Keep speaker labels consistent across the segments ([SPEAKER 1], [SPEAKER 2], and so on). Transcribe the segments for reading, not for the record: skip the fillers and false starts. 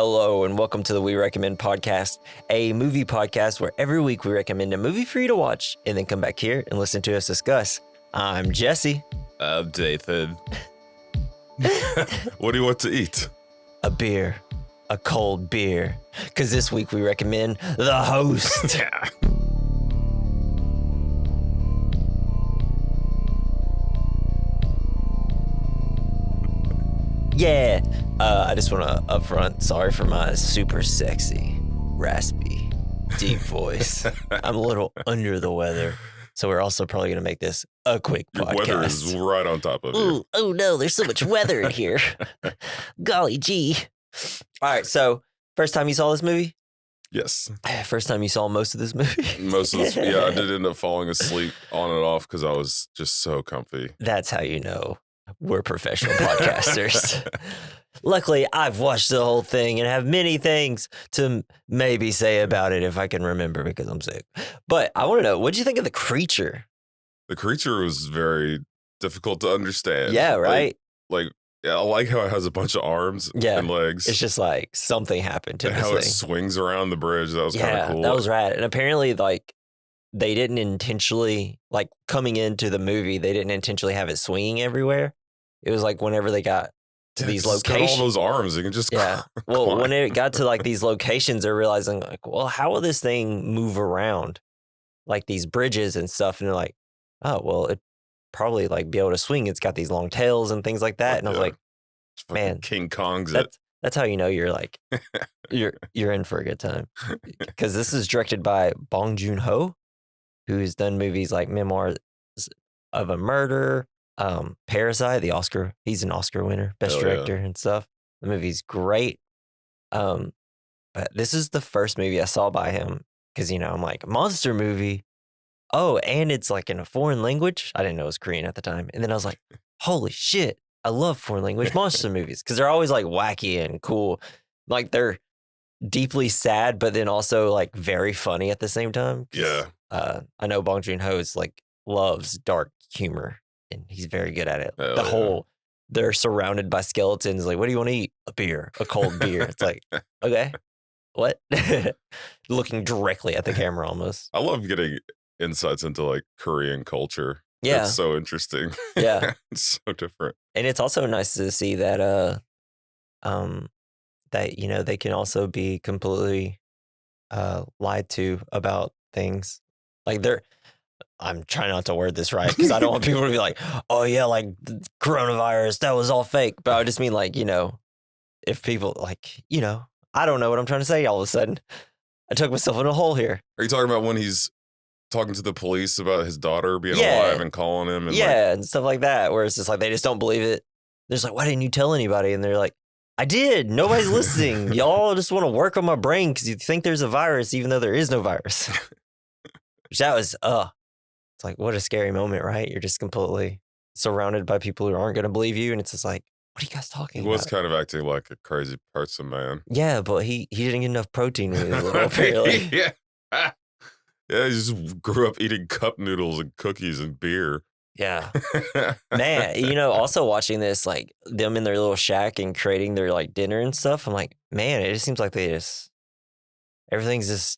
[SPEAKER 1] Hello and welcome to the We Recommend podcast, a movie podcast where every week we recommend a movie for you to watch and then come back here and listen to us discuss. I'm Jesse.
[SPEAKER 2] I'm Dathan. What do you want to eat?
[SPEAKER 1] A beer. A cold beer. Because this week we recommend The Host. Yeah. I just want to upfront, sorry for my super sexy, raspy, deep voice. I'm a little under the weather. So we're also probably going to make this a quick podcast.
[SPEAKER 2] Your weather is right on top of you.
[SPEAKER 1] Oh no, there's so much weather in here. Golly gee. All right, so first time you saw this movie?
[SPEAKER 2] Yes.
[SPEAKER 1] First time you saw most of this movie?
[SPEAKER 2] Most of this, yeah, I did end up falling asleep on and off because I was just so comfy.
[SPEAKER 1] That's how you know we're professional podcasters. Luckily, I've watched the whole thing and have many things to maybe say about it if I can remember because I'm sick. But I want to know, what did you think of the creature?
[SPEAKER 2] The creature was very difficult to understand.
[SPEAKER 1] Yeah, right?
[SPEAKER 2] Yeah, I like how it has a bunch of arms and legs.
[SPEAKER 1] It's just like something happened to
[SPEAKER 2] and
[SPEAKER 1] this
[SPEAKER 2] how
[SPEAKER 1] thing.
[SPEAKER 2] it swings around the bridge. That was kind of cool.
[SPEAKER 1] That was rad. And apparently, like, they didn't intentionally, like, coming into the movie, they didn't intentionally have it swinging everywhere. It was like whenever they got to these locations.
[SPEAKER 2] Got all those arms. You can just
[SPEAKER 1] Well, when it got to like these locations, they're realizing like, well, how will this thing move around, like these bridges and stuff? And they're like, oh, well, it probably like be able to swing. It's got these long tails and things like that. And I was like, man,
[SPEAKER 2] King Kong's it.
[SPEAKER 1] That's how you know you're like you're in for a good time, because this is directed by Bong Joon-ho, who's done movies like Memoirs of a Murder. Parasite, he's an Oscar winner, best director and stuff. The movie's great. But this is the first movie I saw by him because, I'm like, monster movie. Oh, and it's like in a foreign language. I didn't know it was Korean at the time. And then I was like, holy shit, I love foreign language monster movies because they're always like wacky and cool. Like they're deeply sad, but then also like very funny at the same time.
[SPEAKER 2] Yeah.
[SPEAKER 1] I know Bong Joon-ho is like loves dark humor. And he's very good at it. They're surrounded by skeletons. Like, what do you want to eat? A beer, a cold beer. It's like, okay, what? Looking directly at the camera almost.
[SPEAKER 2] I love getting insights into like Korean culture.
[SPEAKER 1] Yeah.
[SPEAKER 2] It's so interesting.
[SPEAKER 1] Yeah.
[SPEAKER 2] It's so different.
[SPEAKER 1] And it's also nice to see that, they can also be completely lied to about things. Like I'm trying not to word this right because I don't want people to be like, oh yeah, like coronavirus, that was all fake. But I just mean like, if people like, I don't know what I'm trying to say all of a sudden. I took myself in a hole here.
[SPEAKER 2] Are you talking about when he's talking to the police about his daughter being alive and calling him? And
[SPEAKER 1] and stuff like that, where it's just like, they just don't believe it. They're just like, why didn't you tell anybody? And they're like, I did. Nobody's listening. Y'all just want to work on my brain because you think there's a virus, even though there is no virus. Which that was, it's like, what a scary moment, right? You're just completely surrounded by people who aren't going to believe you. And it's just like, what are you guys talking about?
[SPEAKER 2] He was kind of acting like a crazy person, man.
[SPEAKER 1] Yeah, but he didn't get enough protein with it, apparently.
[SPEAKER 2] Yeah, he just grew up eating cup noodles and cookies and beer.
[SPEAKER 1] Yeah. Man, also watching this, like them in their little shack and creating their like dinner and stuff, I'm like, man, it just seems like everything's just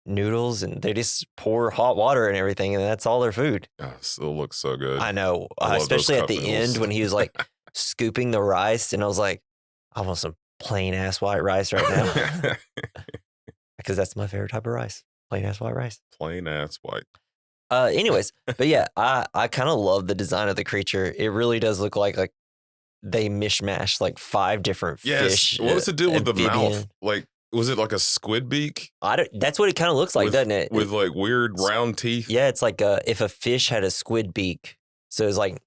[SPEAKER 1] noodles and they just pour hot water and everything and that's all their food.
[SPEAKER 2] Oh, still looks so good.
[SPEAKER 1] I know, especially at the end when he was like scooping the rice and I was like, I want some plain ass white rice right now because that's my favorite type of rice, plain ass white rice.
[SPEAKER 2] Plain ass white.
[SPEAKER 1] Anyways, but yeah, I kind of love the design of the creature. It really does look like they mishmash like 5 different fish.
[SPEAKER 2] What was the deal with the mouth? Like, was it like a squid beak?
[SPEAKER 1] That's what it kind of looks like, doesn't it?
[SPEAKER 2] With like weird round teeth?
[SPEAKER 1] Yeah, it's like if a fish had a squid beak. So it's like,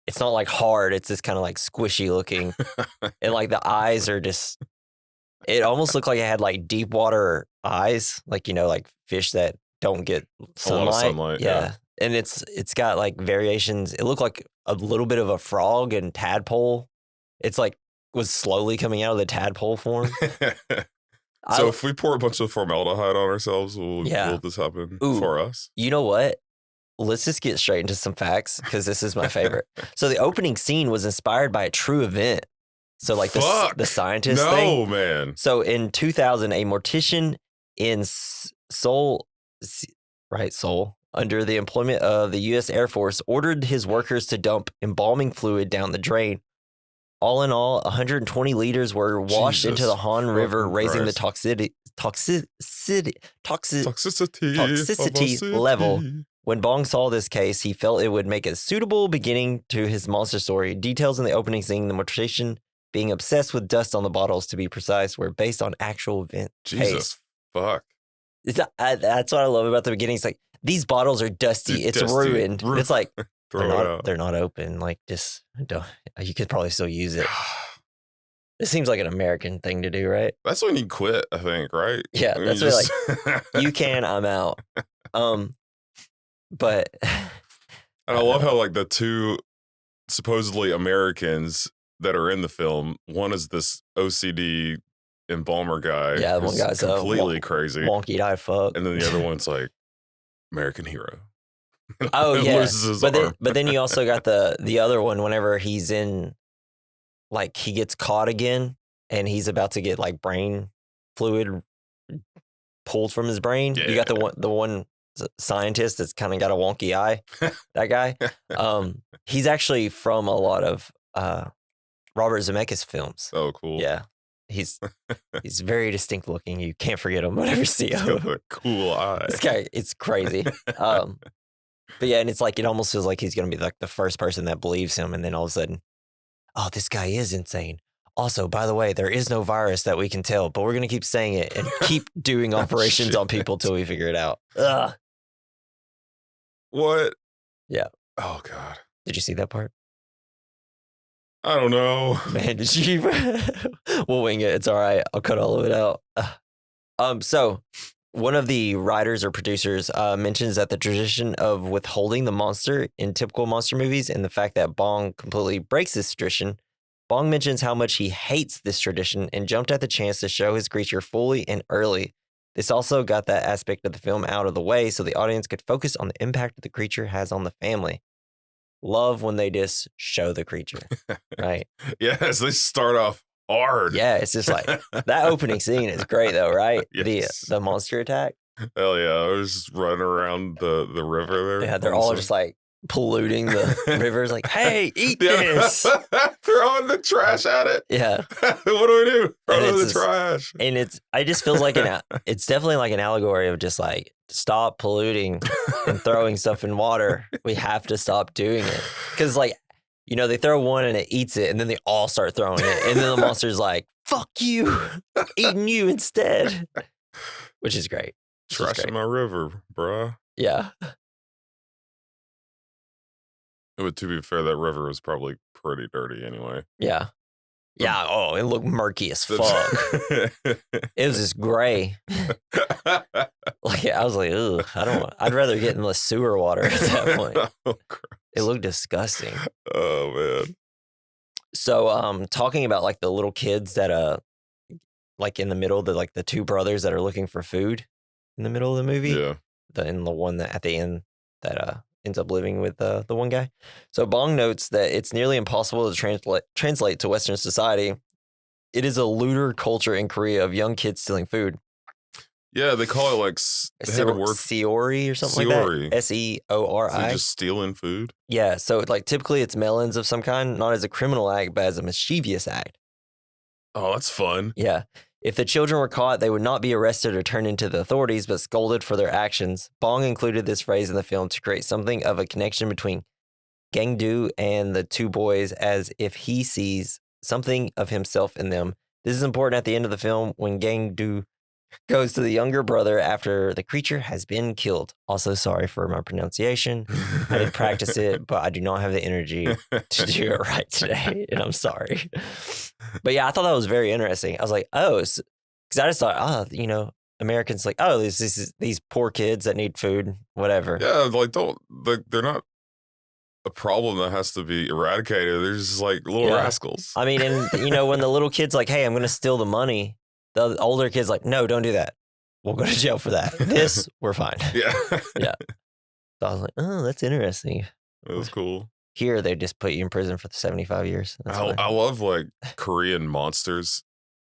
[SPEAKER 1] it's not like hard. It's just kind of like squishy looking. And like the eyes are just, it almost looked like it had like deep water eyes. Like, like fish that don't get sunlight.
[SPEAKER 2] A lot of sunlight, yeah.
[SPEAKER 1] And it's got like variations. It looked like a little bit of a frog and tadpole. It's like was slowly coming out of the tadpole form.
[SPEAKER 2] So if we pour a bunch of formaldehyde on ourselves, will this happen for us?
[SPEAKER 1] You know what? Let's just get straight into some facts because this is my favorite. So the opening scene was inspired by a true event. So like the scientist thing.
[SPEAKER 2] No, man.
[SPEAKER 1] So in 2000, a mortician in Seoul, under the employment of the U.S. Air Force, ordered his workers to dump embalming fluid down the drain. All in all, 120 liters were washed into the Han River, raising the toxicity level. When Bong saw this case, he felt it would make a suitable beginning to his monster story. Details in the opening scene, the mortician being obsessed with dust on the bottles, to be precise, were based on actual event.
[SPEAKER 2] Jesus, fuck.
[SPEAKER 1] That's what I love about the beginning. It's like, these bottles are dusty. It's ruined. It's like, they're not open. Like, just don't. You could probably still use it. This seems like an American thing to do, right?
[SPEAKER 2] That's when you quit, I think, right?
[SPEAKER 1] Yeah, that's just... like, you can, I'm out. But
[SPEAKER 2] and I love how like the two supposedly Americans that are in the film, one is this OCD embalmer guy.
[SPEAKER 1] Yeah, one guy's
[SPEAKER 2] completely crazy,
[SPEAKER 1] wonky eye fuck,
[SPEAKER 2] and then the other one's like American hero.
[SPEAKER 1] Oh yeah, but then you also got the other one. Whenever he's in, like, he gets caught again, and he's about to get like brain fluid pulled from his brain. Yeah. You got the one scientist that's kind of got a wonky eye. That guy, he's actually from a lot of Robert Zemeckis films.
[SPEAKER 2] Oh, cool.
[SPEAKER 1] Yeah, he's very distinct looking. You can't forget him whenever you see him.
[SPEAKER 2] He's got a cool eye.
[SPEAKER 1] This guy, it's crazy. But yeah, and it's like, it almost feels like he's going to be like the first person that believes him. And then all of a sudden, oh, this guy is insane. Also, by the way, there is no virus that we can tell, but we're going to keep saying it and keep doing operations on people till we figure it out. Ugh.
[SPEAKER 2] What?
[SPEAKER 1] Yeah.
[SPEAKER 2] Oh, God.
[SPEAKER 1] Did you see that part?
[SPEAKER 2] I don't know.
[SPEAKER 1] Man, did you? We'll wing it. It's all right. I'll cut all of it out. So one of the writers or producers mentions that the tradition of withholding the monster in typical monster movies, and the fact that Bong completely breaks this tradition. Bong mentions how much he hates this tradition and jumped at the chance to show his creature fully and early. This also got that aspect of the film out of the way so the audience could focus on the impact the creature has on the family. Love when they just show the creature, right?
[SPEAKER 2] Yes, they start off hard.
[SPEAKER 1] Yeah, it's just like, that opening scene is great though, right?
[SPEAKER 2] Yes.
[SPEAKER 1] The monster attack.
[SPEAKER 2] Hell yeah, I was just running around the river there.
[SPEAKER 1] Yeah, they're all just like polluting the rivers, like, hey, eat this.
[SPEAKER 2] Throwing the trash at it.
[SPEAKER 1] Yeah.
[SPEAKER 2] What do we do? Throw the trash.
[SPEAKER 1] And I just feels like it's definitely like an allegory of just like, stop polluting and throwing stuff in water. We have to stop doing it. Because like, you know, they throw one and it eats it, and then they all start throwing it. And then the monster's like, fuck you, eating you instead. Which is great.
[SPEAKER 2] Trash in my river, bruh.
[SPEAKER 1] Yeah.
[SPEAKER 2] But to be fair, that river was probably pretty dirty anyway.
[SPEAKER 1] Yeah. Yeah. Oh, it looked murky as fuck. It was just gray. Like, I was like, ugh, I'd rather get in the sewer water at that point.
[SPEAKER 2] Oh,
[SPEAKER 1] it looked disgusting.
[SPEAKER 2] Oh, man.
[SPEAKER 1] So, talking about like the little kids that, like in the middle, the two brothers that are looking for food in the middle of the movie.
[SPEAKER 2] Yeah.
[SPEAKER 1] And the one that at the end that, ends up living with the one guy. So Bong notes that it's nearly impossible to translate to Western society. It is a looter culture in Korea of young kids stealing food.
[SPEAKER 2] Yeah, they call it like they have a word,
[SPEAKER 1] Seori or something like that. Seori.
[SPEAKER 2] So just stealing food.
[SPEAKER 1] Yeah, so like typically it's melons of some kind, not as a criminal act, but as a mischievous act.
[SPEAKER 2] Oh, that's fun.
[SPEAKER 1] Yeah. If the children were caught, they would not be arrested or turned into the authorities, but scolded for their actions. Bong included this phrase in the film to create something of a connection between Gangdu and the two boys, as if he sees something of himself in them. This is important at the end of the film when Gangdu goes to the younger brother after the creature has been killed. Also, sorry for my pronunciation. I did practice it, but I do not have the energy to do it right today, and I'm sorry. But yeah, I thought that was very interesting. I was like, oh, because I just thought, you know, Americans like, oh, these poor kids that need food, whatever.
[SPEAKER 2] Yeah, they're not a problem that has to be eradicated. They're just like little rascals.
[SPEAKER 1] I mean, and you know, when the little kid's like, hey, I'm going to steal the money. The older kid's like, no, don't do that. We'll go to jail for that. This, we're fine.
[SPEAKER 2] Yeah.
[SPEAKER 1] Yeah. So I was like, oh, that's interesting.
[SPEAKER 2] That was cool.
[SPEAKER 1] Here, they just put you in prison for 75 years. That's fine.
[SPEAKER 2] I love like Korean monsters.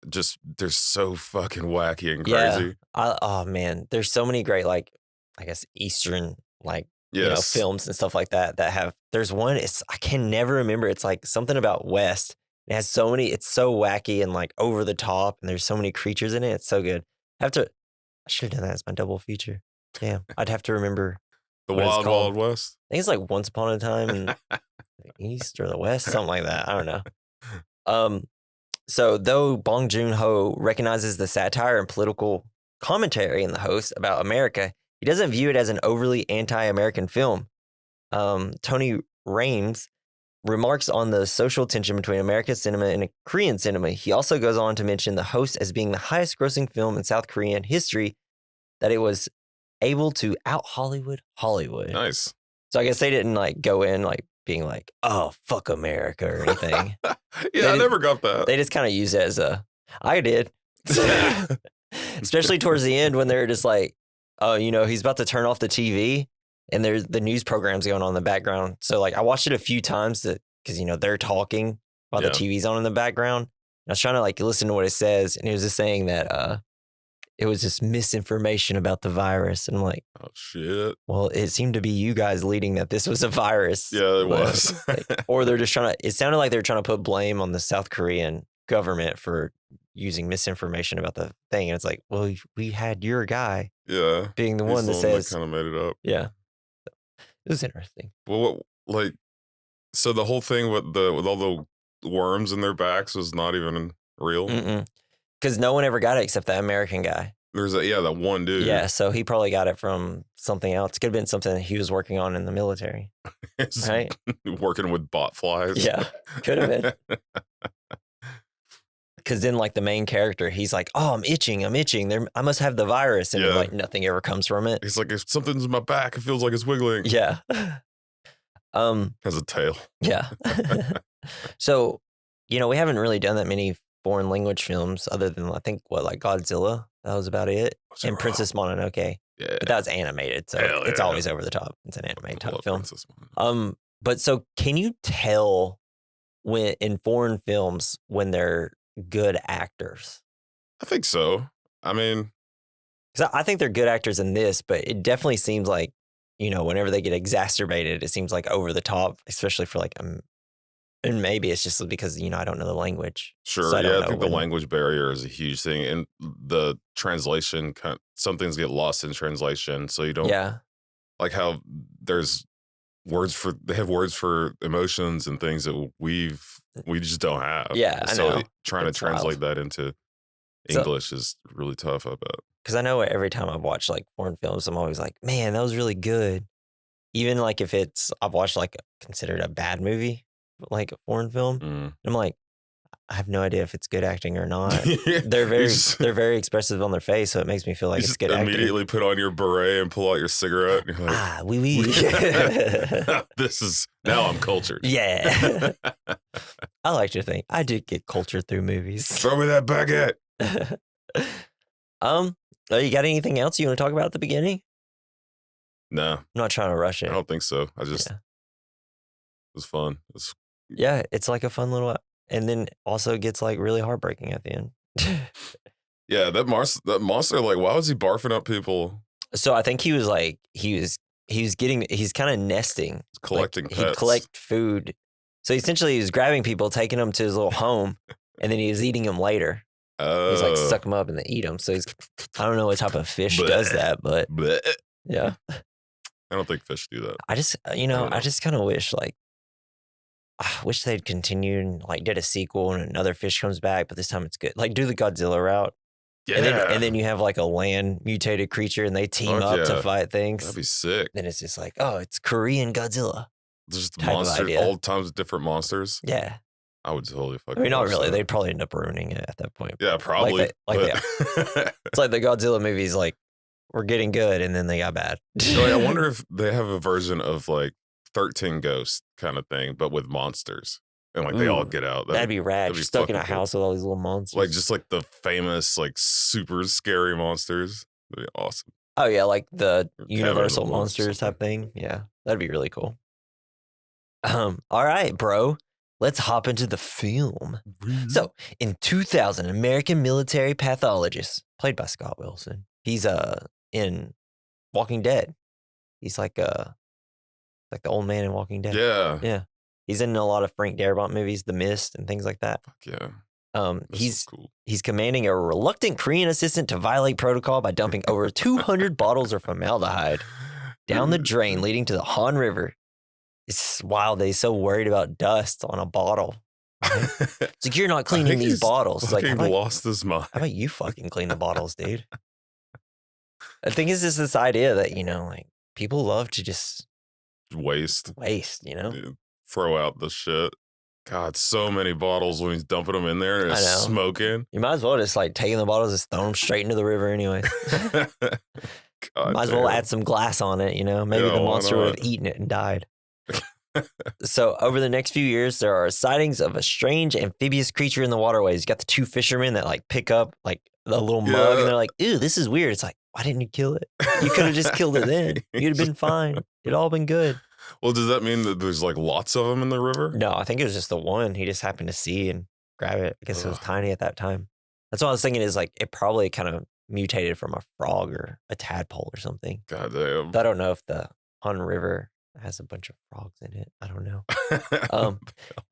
[SPEAKER 2] Just they're so fucking wacky and crazy.
[SPEAKER 1] Oh man, there's so many great like I guess Eastern like films and stuff like that have. There's one. I can never remember. It's like something about West. It has so many. It's so wacky and like over the top, and there's so many creatures in it. It's so good. I should have done that as my double feature. Damn, I'd have to remember.
[SPEAKER 2] The Wild Wild West.
[SPEAKER 1] I think it's like Once Upon a Time in the East or the West, something like that. I don't know. So though Bong Joon-ho recognizes the satire and political commentary in the host about America, he doesn't view it as an overly anti-American film. Tony Rames remarks on the social tension between American cinema and Korean cinema. He also goes on to mention the host as being the highest grossing film in South Korean history, that it was able to out Hollywood.
[SPEAKER 2] Nice.
[SPEAKER 1] So I guess they didn't like go in like being like, oh, fuck America or anything.
[SPEAKER 2] I never got that.
[SPEAKER 1] They just kind of use it as I did. Especially towards the end when they're just like, oh, he's about to turn off the TV and there's the news programs going on in the background. So like I watched it a few times because, they're talking while the TV's on in the background. And I was trying to like listen to what it says. And it was just saying that it was just misinformation about the virus. And I'm like,
[SPEAKER 2] oh, shit.
[SPEAKER 1] Well, it seemed to be you guys leading that this was a virus.
[SPEAKER 2] Yeah, it was.
[SPEAKER 1] Or they're just it sounded like they were trying to put blame on the South Korean government for using misinformation about the thing. And it's like, well, we had your guy being the one that says.
[SPEAKER 2] Kind of made it up.
[SPEAKER 1] Yeah. It was interesting.
[SPEAKER 2] Well, so the whole thing with all the worms in their backs was not even real?
[SPEAKER 1] Because no one ever got it except that American guy.
[SPEAKER 2] There's that one dude.
[SPEAKER 1] Yeah, so he probably got it from something else. Could have been something that he was working on in the military. Right?
[SPEAKER 2] Working with bot flies.
[SPEAKER 1] Yeah, could have been. Because then, like, the main character, he's like, oh, I'm itching. I must have the virus. And like, nothing ever comes from it.
[SPEAKER 2] He's like, if something's in my back, it feels like it's wiggling.
[SPEAKER 1] Yeah.
[SPEAKER 2] Has a tail.
[SPEAKER 1] Yeah. So, we haven't really done that many foreign language films other than I think like Godzilla. That was about it. And Princess Mononoke. Yeah. But that was animated, so it's always over the top. It's an animated type film. But so can you tell when in foreign films when they're good actors?
[SPEAKER 2] I think so. I mean,
[SPEAKER 1] because I think they're good actors in this, but it definitely seems like whenever they get exacerbated, it seems like over the top, especially for like and maybe it's just because, I don't know the language.
[SPEAKER 2] Sure.
[SPEAKER 1] So
[SPEAKER 2] I think the language barrier is a huge thing. And the translation, some things get lost in translation. So you don't, like how there's they have words for emotions and things that we just don't have.
[SPEAKER 1] Yeah.
[SPEAKER 2] So
[SPEAKER 1] I know.
[SPEAKER 2] Trying to translate that into English is really tough, I bet.
[SPEAKER 1] Because I know every time I've watched like foreign films, I'm always like, man, that was really good. Even like if I've watched like considered a bad movie, like a foreign film. And I'm like, I have no idea if it's good acting or not. They're very expressive on their face, so it makes me feel like it's good acting.
[SPEAKER 2] Immediately put on your beret and pull out your cigarette. And you're like,
[SPEAKER 1] oui.
[SPEAKER 2] Now I'm cultured.
[SPEAKER 1] Yeah. I like to think I did get cultured through movies.
[SPEAKER 2] Throw me that baguette.
[SPEAKER 1] You got anything else you want to talk about at the beginning?
[SPEAKER 2] No.
[SPEAKER 1] I'm not trying to rush it.
[SPEAKER 2] I don't think so. It was fun.
[SPEAKER 1] Yeah, it's like a fun little, and then also gets like really heartbreaking at the end.
[SPEAKER 2] Yeah, that monster, like, why was he barfing up people?
[SPEAKER 1] So I think he was kind of nesting,
[SPEAKER 2] collecting
[SPEAKER 1] like,
[SPEAKER 2] pets.
[SPEAKER 1] He'd collect food. So essentially he was grabbing people, taking them to his little home, and then he was eating them later. He's like suck them up and then eat them. So I don't know what type of fish does that, but yeah.
[SPEAKER 2] I don't think fish do that.
[SPEAKER 1] I just kind of wish I wish they'd continued and like did a sequel and another fish comes back, but this time it's good. Like do the Godzilla route. Yeah. And then you have like a land mutated creature and they team up to fight things.
[SPEAKER 2] That'd be sick.
[SPEAKER 1] Then it's just like, oh, it's Korean Godzilla.
[SPEAKER 2] Just monsters, all times different monsters.
[SPEAKER 1] Yeah.
[SPEAKER 2] I would totally fucking.
[SPEAKER 1] I mean, not really. They'd probably end up ruining it at that point.
[SPEAKER 2] Yeah, probably.
[SPEAKER 1] It's like the Godzilla movies, like, we're getting good and then they got bad.
[SPEAKER 2] I wonder if they have a version of like 13 Ghosts kind of thing, but with monsters. And like they all get out.
[SPEAKER 1] That'd be rad. You're stuck in a house with all these little monsters.
[SPEAKER 2] Like just like the famous, like super scary monsters. That'd be awesome.
[SPEAKER 1] Oh, yeah. Like the Universal Monsters type thing. Yeah. That'd be really cool. All right, bro. Let's hop into the film. So, in 2000, an American military pathologist, played by Scott Wilson, he's in Walking Dead. He's like the old man in Walking Dead.
[SPEAKER 2] Yeah.
[SPEAKER 1] He's in a lot of Frank Darabont movies, The Mist and things like that.
[SPEAKER 2] Fuck yeah.
[SPEAKER 1] Cool. He's commanding a reluctant Korean assistant to violate protocol by dumping over 200 bottles of formaldehyde down the drain leading to the Han River. It's wild that he's so worried about dust on a bottle. Right? It's like, you're not cleaning these bottles. It's like,
[SPEAKER 2] lost his mind.
[SPEAKER 1] How about you fucking clean the bottles, dude? I think it's just this idea that, like, people love to just
[SPEAKER 2] waste,
[SPEAKER 1] Dude,
[SPEAKER 2] throw out the shit. God, so many bottles when he's dumping them in there and it's smoking.
[SPEAKER 1] You might as well just like taking the bottles and throwing them straight into the river anyway. Might as well add some glass on it, Maybe the monster would have eaten it and died. So over the next few years, there are sightings of a strange amphibious creature in the waterways. You got the two fishermen that like pick up like the little mug and they're like, ew, this is weird. It's like, why didn't you kill it? You could have just killed it then. You'd have been fine. It'd all been good.
[SPEAKER 2] Well, does that mean that there's like lots of them in the river?
[SPEAKER 1] No, I think it was just the one. He just happened to see and grab it. I guess it was tiny at that time. That's what I was thinking is like, it probably kind of mutated from a frog or a tadpole or something.
[SPEAKER 2] God damn.
[SPEAKER 1] But I don't know if the Han River has a bunch of frogs in it. I don't know.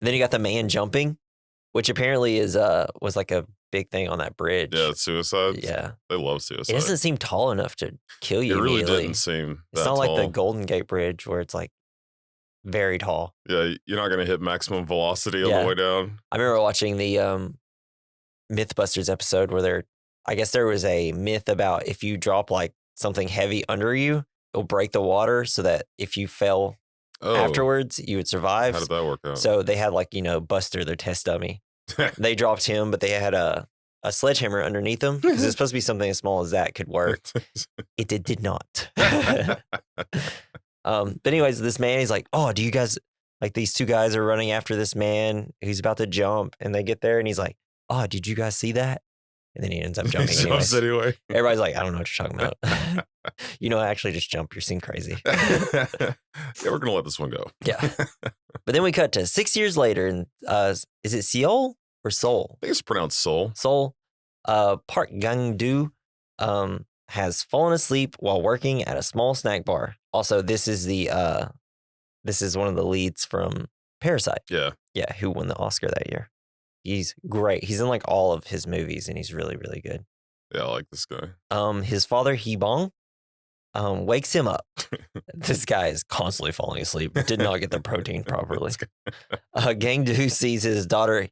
[SPEAKER 1] Then you got the man jumping, which apparently was like a big thing on that bridge.
[SPEAKER 2] Yeah, suicides.
[SPEAKER 1] Yeah.
[SPEAKER 2] They love suicide.
[SPEAKER 1] It doesn't seem tall enough to kill you.
[SPEAKER 2] It really didn't seem that
[SPEAKER 1] It's not
[SPEAKER 2] tall.
[SPEAKER 1] like the Golden Gate Bridge where it's like very tall.
[SPEAKER 2] Yeah, you're not going to hit maximum velocity on the way down.
[SPEAKER 1] I remember watching the Mythbusters episode where I guess there was a myth about if you drop like something heavy under you, it'll break the water so that if you fell afterwards, you would survive.
[SPEAKER 2] How did that work out?
[SPEAKER 1] So they had like, Buster, their test dummy. They dropped him, but they had a sledgehammer underneath him because it's supposed to be something as small as that could work. It did not. But anyways, this man, he's like, oh, do you guys, like these two guys are running after this man who's about to jump, and they get there and he's like, oh, did you guys see that? And then he ends up jumping
[SPEAKER 2] anyway.
[SPEAKER 1] Everybody's like, I don't know what you're talking about. Actually just jump. You seem crazy.
[SPEAKER 2] Yeah, we're going to let this one go.
[SPEAKER 1] Yeah. But then we cut to 6 years later, and is it Seoul or Seoul?
[SPEAKER 2] I think it's pronounced Seoul.
[SPEAKER 1] Seoul. Park Gang-do has fallen asleep while working at a small snack bar. Also, this is one of the leads from Parasite.
[SPEAKER 2] Yeah.
[SPEAKER 1] Yeah, who won the Oscar that year. He's great. He's in like all of his movies, and he's really, really good.
[SPEAKER 2] Yeah, I like this guy.
[SPEAKER 1] His father, Hee-bong, wakes him up. This guy is constantly falling asleep. Did not get the protein properly. Gang-do sees his daughter,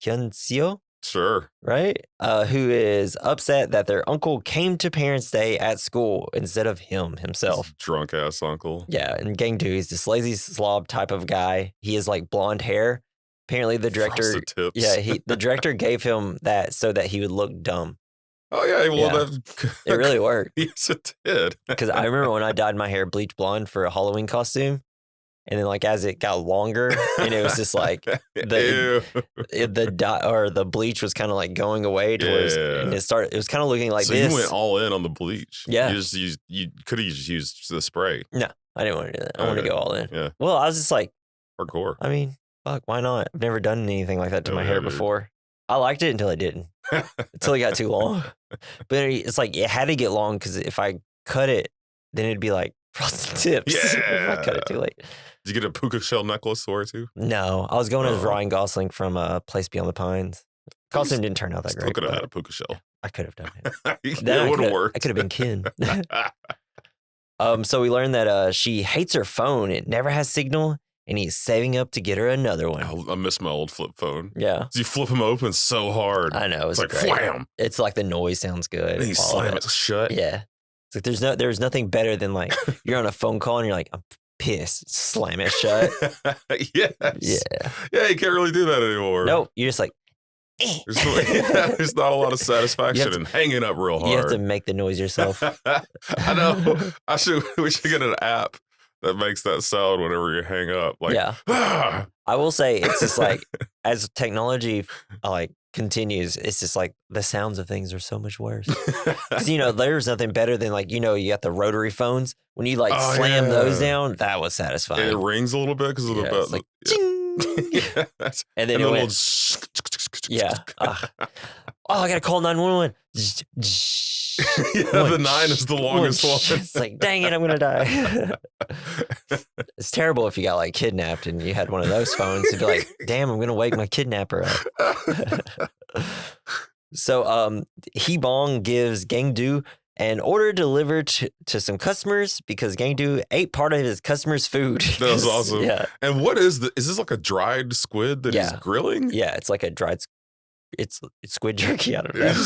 [SPEAKER 1] Hyun-seo.
[SPEAKER 2] Sure.
[SPEAKER 1] Right? Who is upset that their uncle came to Parents' Day at school instead of himself.
[SPEAKER 2] Drunk ass uncle.
[SPEAKER 1] Yeah, and Gang-do is this lazy slob type of guy. He has like blonde hair. Apparently the director, the director gave him that so that he would look dumb.
[SPEAKER 2] Oh yeah, well
[SPEAKER 1] it really worked.
[SPEAKER 2] Yes, it did.
[SPEAKER 1] Because I remember when I dyed my hair bleach blonde for a Halloween costume, and then like as it got longer, and it was just like the bleach was kind of like going away towards, and it was kind of looking like this.
[SPEAKER 2] So you went all in on the bleach.
[SPEAKER 1] Yeah,
[SPEAKER 2] you could have just used the spray.
[SPEAKER 1] No, I didn't want to do that. I wanted to go all in.
[SPEAKER 2] Yeah.
[SPEAKER 1] Well, I was just like
[SPEAKER 2] hardcore.
[SPEAKER 1] I mean, fuck, why not? I've never done anything like that to my hair before. I liked it until I didn't. Until it got too long. But it's like it had to get long because if I cut it, then it'd be like frosted tips.
[SPEAKER 2] Yeah.
[SPEAKER 1] If I cut it too late.
[SPEAKER 2] Did you get a puka shell necklace to wear too?
[SPEAKER 1] No, I was going as Ryan Gosling from Place Beyond the Pines. Costume didn't turn out that great.
[SPEAKER 2] Still could have had a puka shell.
[SPEAKER 1] I could have done
[SPEAKER 2] it. That would have worked.
[SPEAKER 1] I could have been Ken. So we learned that she hates her phone. It never has signal. And he's saving up to get her another one.
[SPEAKER 2] I miss my old flip phone.
[SPEAKER 1] Yeah.
[SPEAKER 2] You flip them open so hard.
[SPEAKER 1] I know.
[SPEAKER 2] It's like
[SPEAKER 1] great.
[SPEAKER 2] wham.
[SPEAKER 1] It's like the noise sounds good.
[SPEAKER 2] And you slam it shut.
[SPEAKER 1] Yeah. It's like there's nothing better than like you're on a phone call and you're like, I'm pissed. Slam it shut.
[SPEAKER 2] Yes.
[SPEAKER 1] Yeah.
[SPEAKER 2] Yeah, you can't really do that anymore.
[SPEAKER 1] Nope. You're just like,
[SPEAKER 2] there's not a lot of satisfaction in hanging up real hard.
[SPEAKER 1] You have to make the noise yourself.
[SPEAKER 2] I know. We should get an app that makes that sound whenever you hang up. Like,
[SPEAKER 1] yeah. I will say it's just like as technology like continues, it's just like the sounds of things are so much worse. Because, there's nothing better than like, you got the rotary phones. When you like slam those down, that was satisfying.
[SPEAKER 2] And it rings a little bit because of the bell.
[SPEAKER 1] It's like, and then it went, yeah. I got to call 911.
[SPEAKER 2] The 9 is the longest one.
[SPEAKER 1] It's like, dang it, I'm going to die. It's terrible if you got like kidnapped and you had one of those phones to be like, damn, I'm going to wake my kidnapper up. So Hee-bong gives Gang-do an order delivered to some customers because Gang-do ate part of his customers' food.
[SPEAKER 2] That was awesome.
[SPEAKER 1] Yeah.
[SPEAKER 2] And what is this like a dried squid that he's grilling?
[SPEAKER 1] Yeah, it's like a dried it's squid jerky out of it.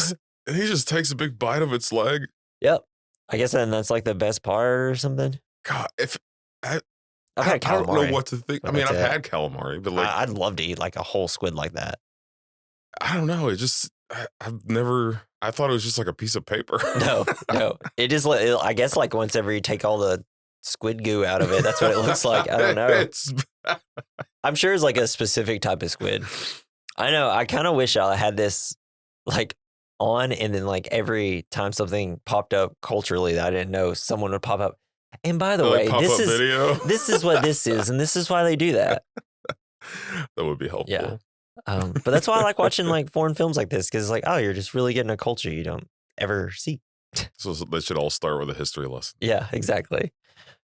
[SPEAKER 2] He just takes a big bite of its leg.
[SPEAKER 1] Yep. I guess then that's like the best part or something.
[SPEAKER 2] God,
[SPEAKER 1] I've had calamari.
[SPEAKER 2] I don't know what to think. I mean, I've had calamari, but like
[SPEAKER 1] I'd love to eat like a whole squid like that.
[SPEAKER 2] I don't know. It just I thought it was just like a piece of paper.
[SPEAKER 1] No. It is. I guess like once ever you take all the squid goo out of it, that's what it looks like. I don't know. I'm sure it's like a specific type of squid. I know. I kind of wish I had this like on, and then like every time something popped up culturally that I didn't know, someone would pop up. And by the way, this is what this is, and this is why they do that.
[SPEAKER 2] That would be helpful.
[SPEAKER 1] Yeah. But that's why I like watching like foreign films like this, because it's like, oh, you're just really getting a culture you don't ever see.
[SPEAKER 2] So they should all start with a history lesson.
[SPEAKER 1] Yeah, exactly.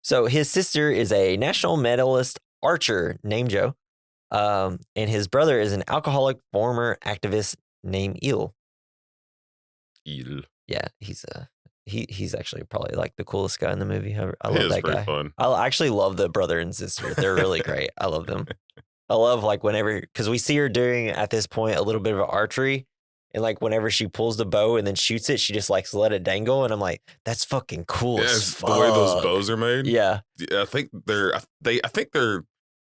[SPEAKER 1] So his sister is a national medalist archer named Joe. And his brother is an alcoholic former activist named Il. Yeah, he's actually probably like the coolest guy in the movie. I love that guy.
[SPEAKER 2] Fun.
[SPEAKER 1] I actually love the brother and sister. They're really great. I love them. I love like whenever, because we see her doing at this point a little bit of archery, and like whenever she pulls the bow and then shoots it, she just likes let it dangle, and I'm like, that's fucking cool. Yeah, as fuck.
[SPEAKER 2] The way those bows are made.
[SPEAKER 1] Yeah,
[SPEAKER 2] I think they're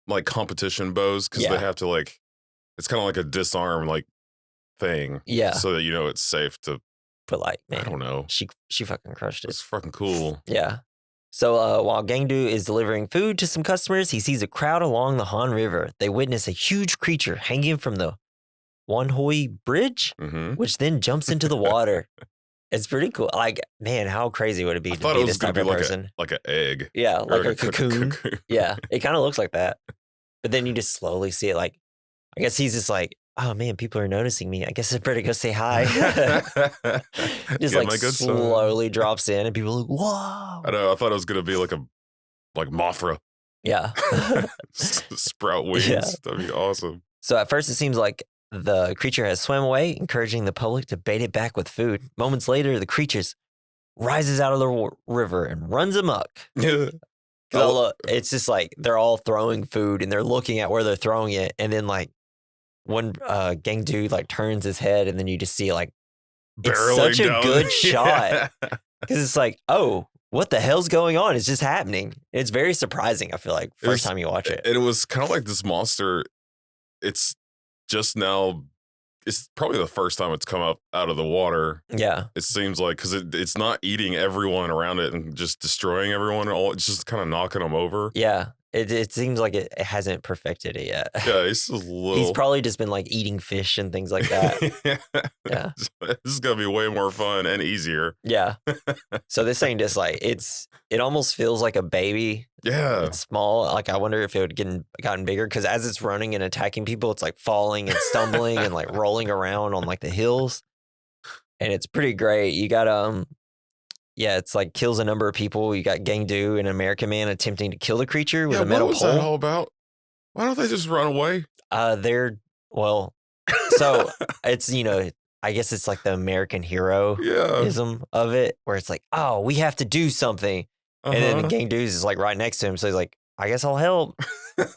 [SPEAKER 2] like competition bows because they have to like, it's kind of like a disarm like thing.
[SPEAKER 1] Yeah,
[SPEAKER 2] so that it's safe to.
[SPEAKER 1] But like, man,
[SPEAKER 2] I don't know.
[SPEAKER 1] She fucking crushed it.
[SPEAKER 2] It's fucking cool.
[SPEAKER 1] Yeah. So while Gang-do is delivering food to some customers, he sees a crowd along the Han River. They witness a huge creature hanging from the Wonhoi Bridge, which then jumps into the water. It's pretty cool. Like, man, how crazy would it be to be this type of person?
[SPEAKER 2] Like an egg.
[SPEAKER 1] Yeah, like a cocoon. Yeah, it kind of looks like that. But then you just slowly see it. Like, I guess he's just like, oh man, people are noticing me. I guess I better go say hi. Just like slowly drops in, and people are like, whoa.
[SPEAKER 2] I know. I thought it was gonna be like Mothra.
[SPEAKER 1] Yeah.
[SPEAKER 2] Sprout wings. Yeah. That'd be awesome.
[SPEAKER 1] So at first it seems like the creature has swam away, encouraging the public to bait it back with food. Moments later, the creature rises out of the river and runs amok. Yeah. It's just like they're all throwing food and they're looking at where they're throwing it, and then like one Gang-do like turns his head, and then you just see like it's such a good shot because it's like, oh, what the hell's going on? It's just happening. It's very surprising. I feel like first time you watch it,
[SPEAKER 2] and it was kind of like this monster. It's just now. It's probably the first time it's come up out of the water.
[SPEAKER 1] Yeah,
[SPEAKER 2] it seems like because it's not eating everyone around it and just destroying everyone. It's just kind of knocking them over.
[SPEAKER 1] Yeah. It seems like it hasn't perfected it yet.
[SPEAKER 2] Yeah, he's
[SPEAKER 1] probably just been like eating fish and things like that. Yeah.
[SPEAKER 2] This is gonna be way more fun and easier.
[SPEAKER 1] Yeah. So this thing just like it almost feels like a baby.
[SPEAKER 2] Yeah.
[SPEAKER 1] It's small. Like I wonder if it would gotten bigger, because as it's running and attacking people, it's like falling and stumbling and like rolling around on like the hills. And it's pretty great. You got yeah, it's like kills a number of people. You got Gang-do, an American man, attempting to kill the creature with a metal pole.
[SPEAKER 2] What was that all about? Why don't they just run away?
[SPEAKER 1] So it's, I guess it's like the American heroism of it, where it's like, oh, we have to do something. And then the Gang-do's is like right next to him. So he's like, I guess I'll help.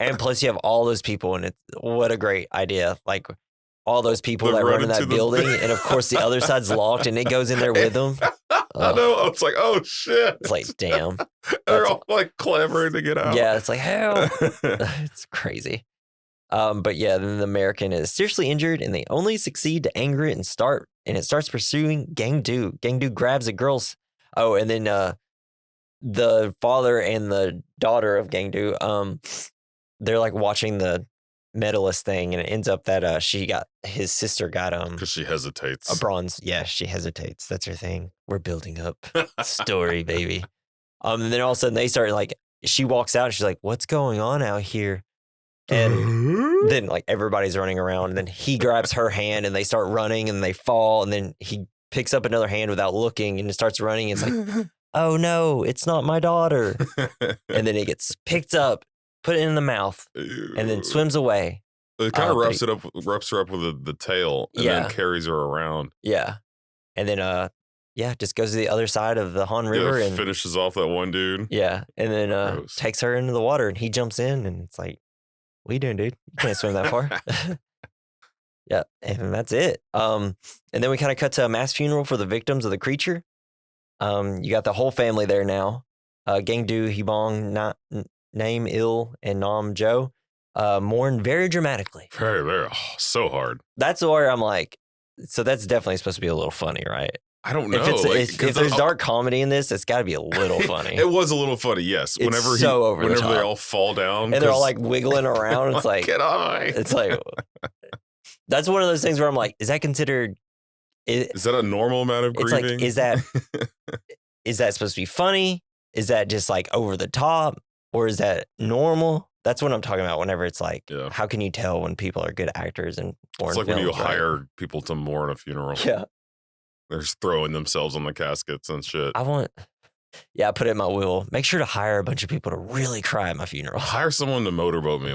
[SPEAKER 1] And plus you have all those people, and what a great idea. Like all those people that run in that building. And of course the other side's locked, and it goes in there with them.
[SPEAKER 2] I know. I was like, oh shit.
[SPEAKER 1] It's like, damn.
[SPEAKER 2] They're all like clamoring to get out.
[SPEAKER 1] Yeah, it's like, hell. It's crazy. But yeah, then the American is seriously injured, and they only succeed to anger it and it starts pursuing Gang-do. Gang-do grabs a girl's. Oh, and then the father and the daughter of Gang-do, they're like watching the medalist thing, and it ends up that his sister got
[SPEAKER 2] because she hesitates.
[SPEAKER 1] A bronze. Yeah, she hesitates. That's her thing. We're building up story, baby. And then all of a sudden they start like, she walks out and she's like, what's going on out here? And then like everybody's running around, and then he grabs her hand and they start running and they fall, and then he picks up another hand without looking and starts running. It's like, oh no, it's not my daughter. And then it gets picked up, put it in the mouth, and then swims away.
[SPEAKER 2] It kind of roughs her up with the tail, and then carries her around.
[SPEAKER 1] Yeah. And then just goes to the other side of the Han River and
[SPEAKER 2] finishes off that one dude.
[SPEAKER 1] Yeah. And then takes her into the water, and he jumps in, and it's like, what are you doing, dude? You can't swim that far. Yeah. And that's it. And then we kind of cut to a mass funeral for the victims of the creature. You got the whole family there now. Gangdu, Hibong, Naim Il, and Nam Jo mourn very dramatically.
[SPEAKER 2] Very, so hard.
[SPEAKER 1] That's where I'm like, so that's definitely supposed to be a little funny, right?
[SPEAKER 2] I don't know.
[SPEAKER 1] If there's dark comedy in this, it's got to be a little funny.
[SPEAKER 2] It was a little funny, yes. Whenever they all fall down.
[SPEAKER 1] And they're all like wiggling around. It's like,
[SPEAKER 2] get on.
[SPEAKER 1] It's like, that's one of those things where I'm like, is that considered?
[SPEAKER 2] Is that a normal amount of grieving?
[SPEAKER 1] It's like, is that supposed to be funny? Is that just like over the top? Or is that normal? That's what I'm talking about whenever it's like, how can you tell when people are good actors and mourn
[SPEAKER 2] It's like
[SPEAKER 1] films,
[SPEAKER 2] when you
[SPEAKER 1] right?
[SPEAKER 2] hire people to mourn a funeral.
[SPEAKER 1] Yeah.
[SPEAKER 2] They're just throwing themselves on the caskets and shit.
[SPEAKER 1] I put it in my will. Make sure to hire a bunch of people to really cry at my funeral.
[SPEAKER 2] Hire someone to motorboat me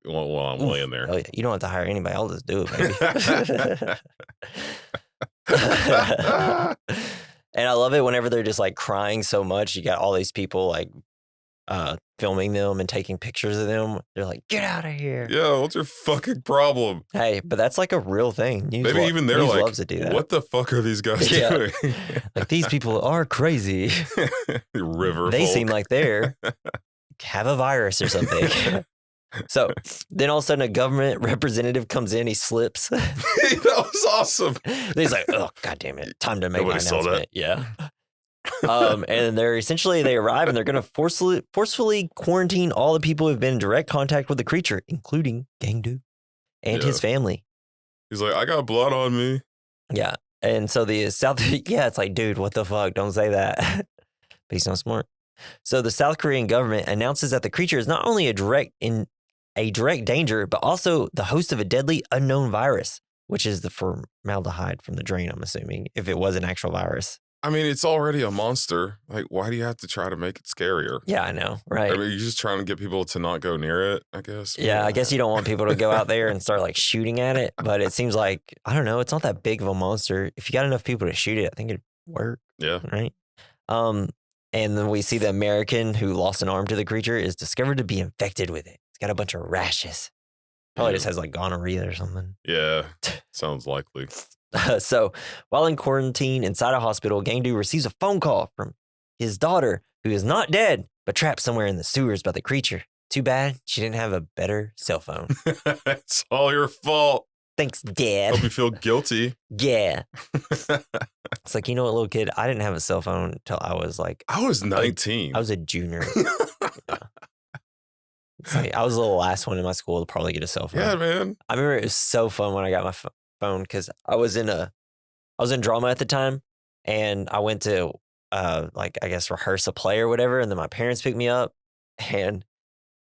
[SPEAKER 2] while I'm laying there.
[SPEAKER 1] Oh, yeah. You don't have to hire anybody. I'll just do it, baby. And I love it whenever they're just like crying so much. You got all these people like filming them and taking pictures of them. They're like, get out of here.
[SPEAKER 2] Yeah, what's your fucking problem?
[SPEAKER 1] Hey, but that's like a real thing.
[SPEAKER 2] Maybe even they're like,
[SPEAKER 1] loves to do that.
[SPEAKER 2] What the fuck are these guys doing?
[SPEAKER 1] Like, these people are crazy.
[SPEAKER 2] River
[SPEAKER 1] They
[SPEAKER 2] folk.
[SPEAKER 1] seem like they're have a virus or something. So then all of a sudden a government representative comes in. He slips.
[SPEAKER 2] That was awesome.
[SPEAKER 1] He's like, oh, God damn it. Time to make
[SPEAKER 2] Nobody
[SPEAKER 1] my
[SPEAKER 2] saw
[SPEAKER 1] announcement.
[SPEAKER 2] that.
[SPEAKER 1] Yeah. And they arrive and they're going to forcefully quarantine all the people who've been in direct contact with the creature, including Gangdu and his family.
[SPEAKER 2] He's like, I got blood on me.
[SPEAKER 1] Yeah. And so the South, it's like, dude, what the fuck? Don't say that. But he's not smart. So the South Korean government announces that the creature is not only a direct danger, but also the host of a deadly unknown virus, which is the formaldehyde from the drain, I'm assuming, if it was an actual virus.
[SPEAKER 2] I mean, it's already a monster. Like, why do you have to try to make it scarier?
[SPEAKER 1] Yeah, I know, right?
[SPEAKER 2] I mean, you're just trying to get people to not go near it, I guess.
[SPEAKER 1] Yeah, I guess you don't want people to go out there and start like shooting at it, but it seems like, I don't know, it's not that big of a monster. If you got enough people to shoot it, I think it'd work.
[SPEAKER 2] Yeah.
[SPEAKER 1] Right? And then we see the American who lost an arm to the creature is discovered to be infected with it. It's got a bunch of rashes. Probably just has like gonorrhea or something.
[SPEAKER 2] Yeah, sounds likely.
[SPEAKER 1] So while in quarantine inside a hospital, Gangdu receives a phone call from his daughter, who is not dead, but trapped somewhere in the sewers by the creature. Too bad she didn't have a better cell phone.
[SPEAKER 2] It's all your fault.
[SPEAKER 1] Thanks, Dad.
[SPEAKER 2] Hope you feel guilty.
[SPEAKER 1] Yeah. It's like, you know what, little kid, I didn't have a cell phone until I was like...
[SPEAKER 2] I was 19.
[SPEAKER 1] I was a junior. Yeah. It's like, I was the last one in my school to probably get a cell phone.
[SPEAKER 2] Yeah, man.
[SPEAKER 1] I remember it was so fun when I got my phone because I was in drama at the time, and I went to rehearse a play or whatever, and then my parents picked me up, and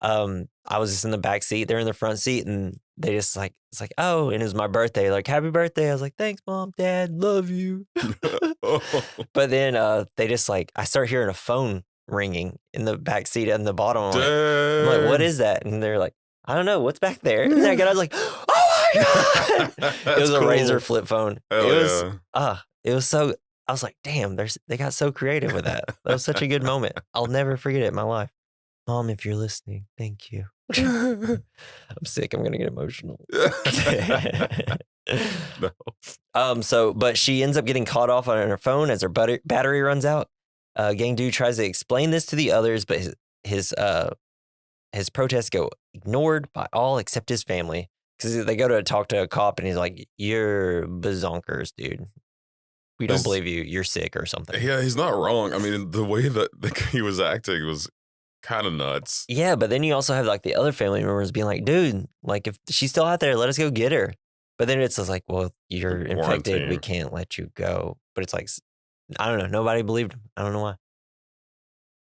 [SPEAKER 1] I was just in the back seat, they're in the front seat, and they just like, it's like, oh, and it was my birthday, like, happy birthday. I was like, thanks, Mom, Dad, love you. But then they just like, I start hearing a phone ringing in the back seat and the bottom. I'm like, what is that? And they're like, I don't know, what's back there? And then I was like, oh my God. It was a Razor flip phone. It was so, I was like, damn, they got so creative with that. That was such a good moment. I'll never forget it in my life. Mom, if you're listening, thank you. I'm sick. I'm going to get emotional. No. But she ends up getting caught off on her phone as her battery runs out. Gangdu tries to explain this to the others, but his protests go ignored by all except his family. Because they go to talk to a cop and he's like, you're bazonkers, dude. We don't believe you. You're sick or something.
[SPEAKER 2] Yeah, he's not wrong. I mean, the way that he was acting was kind of nuts.
[SPEAKER 1] Yeah, but then you also have like the other family members being like, dude, like if she's still out there, let us go get her. But then it's just like, well, you're infected. We can't let you go. But it's like, I don't know. Nobody believed him. I don't know why.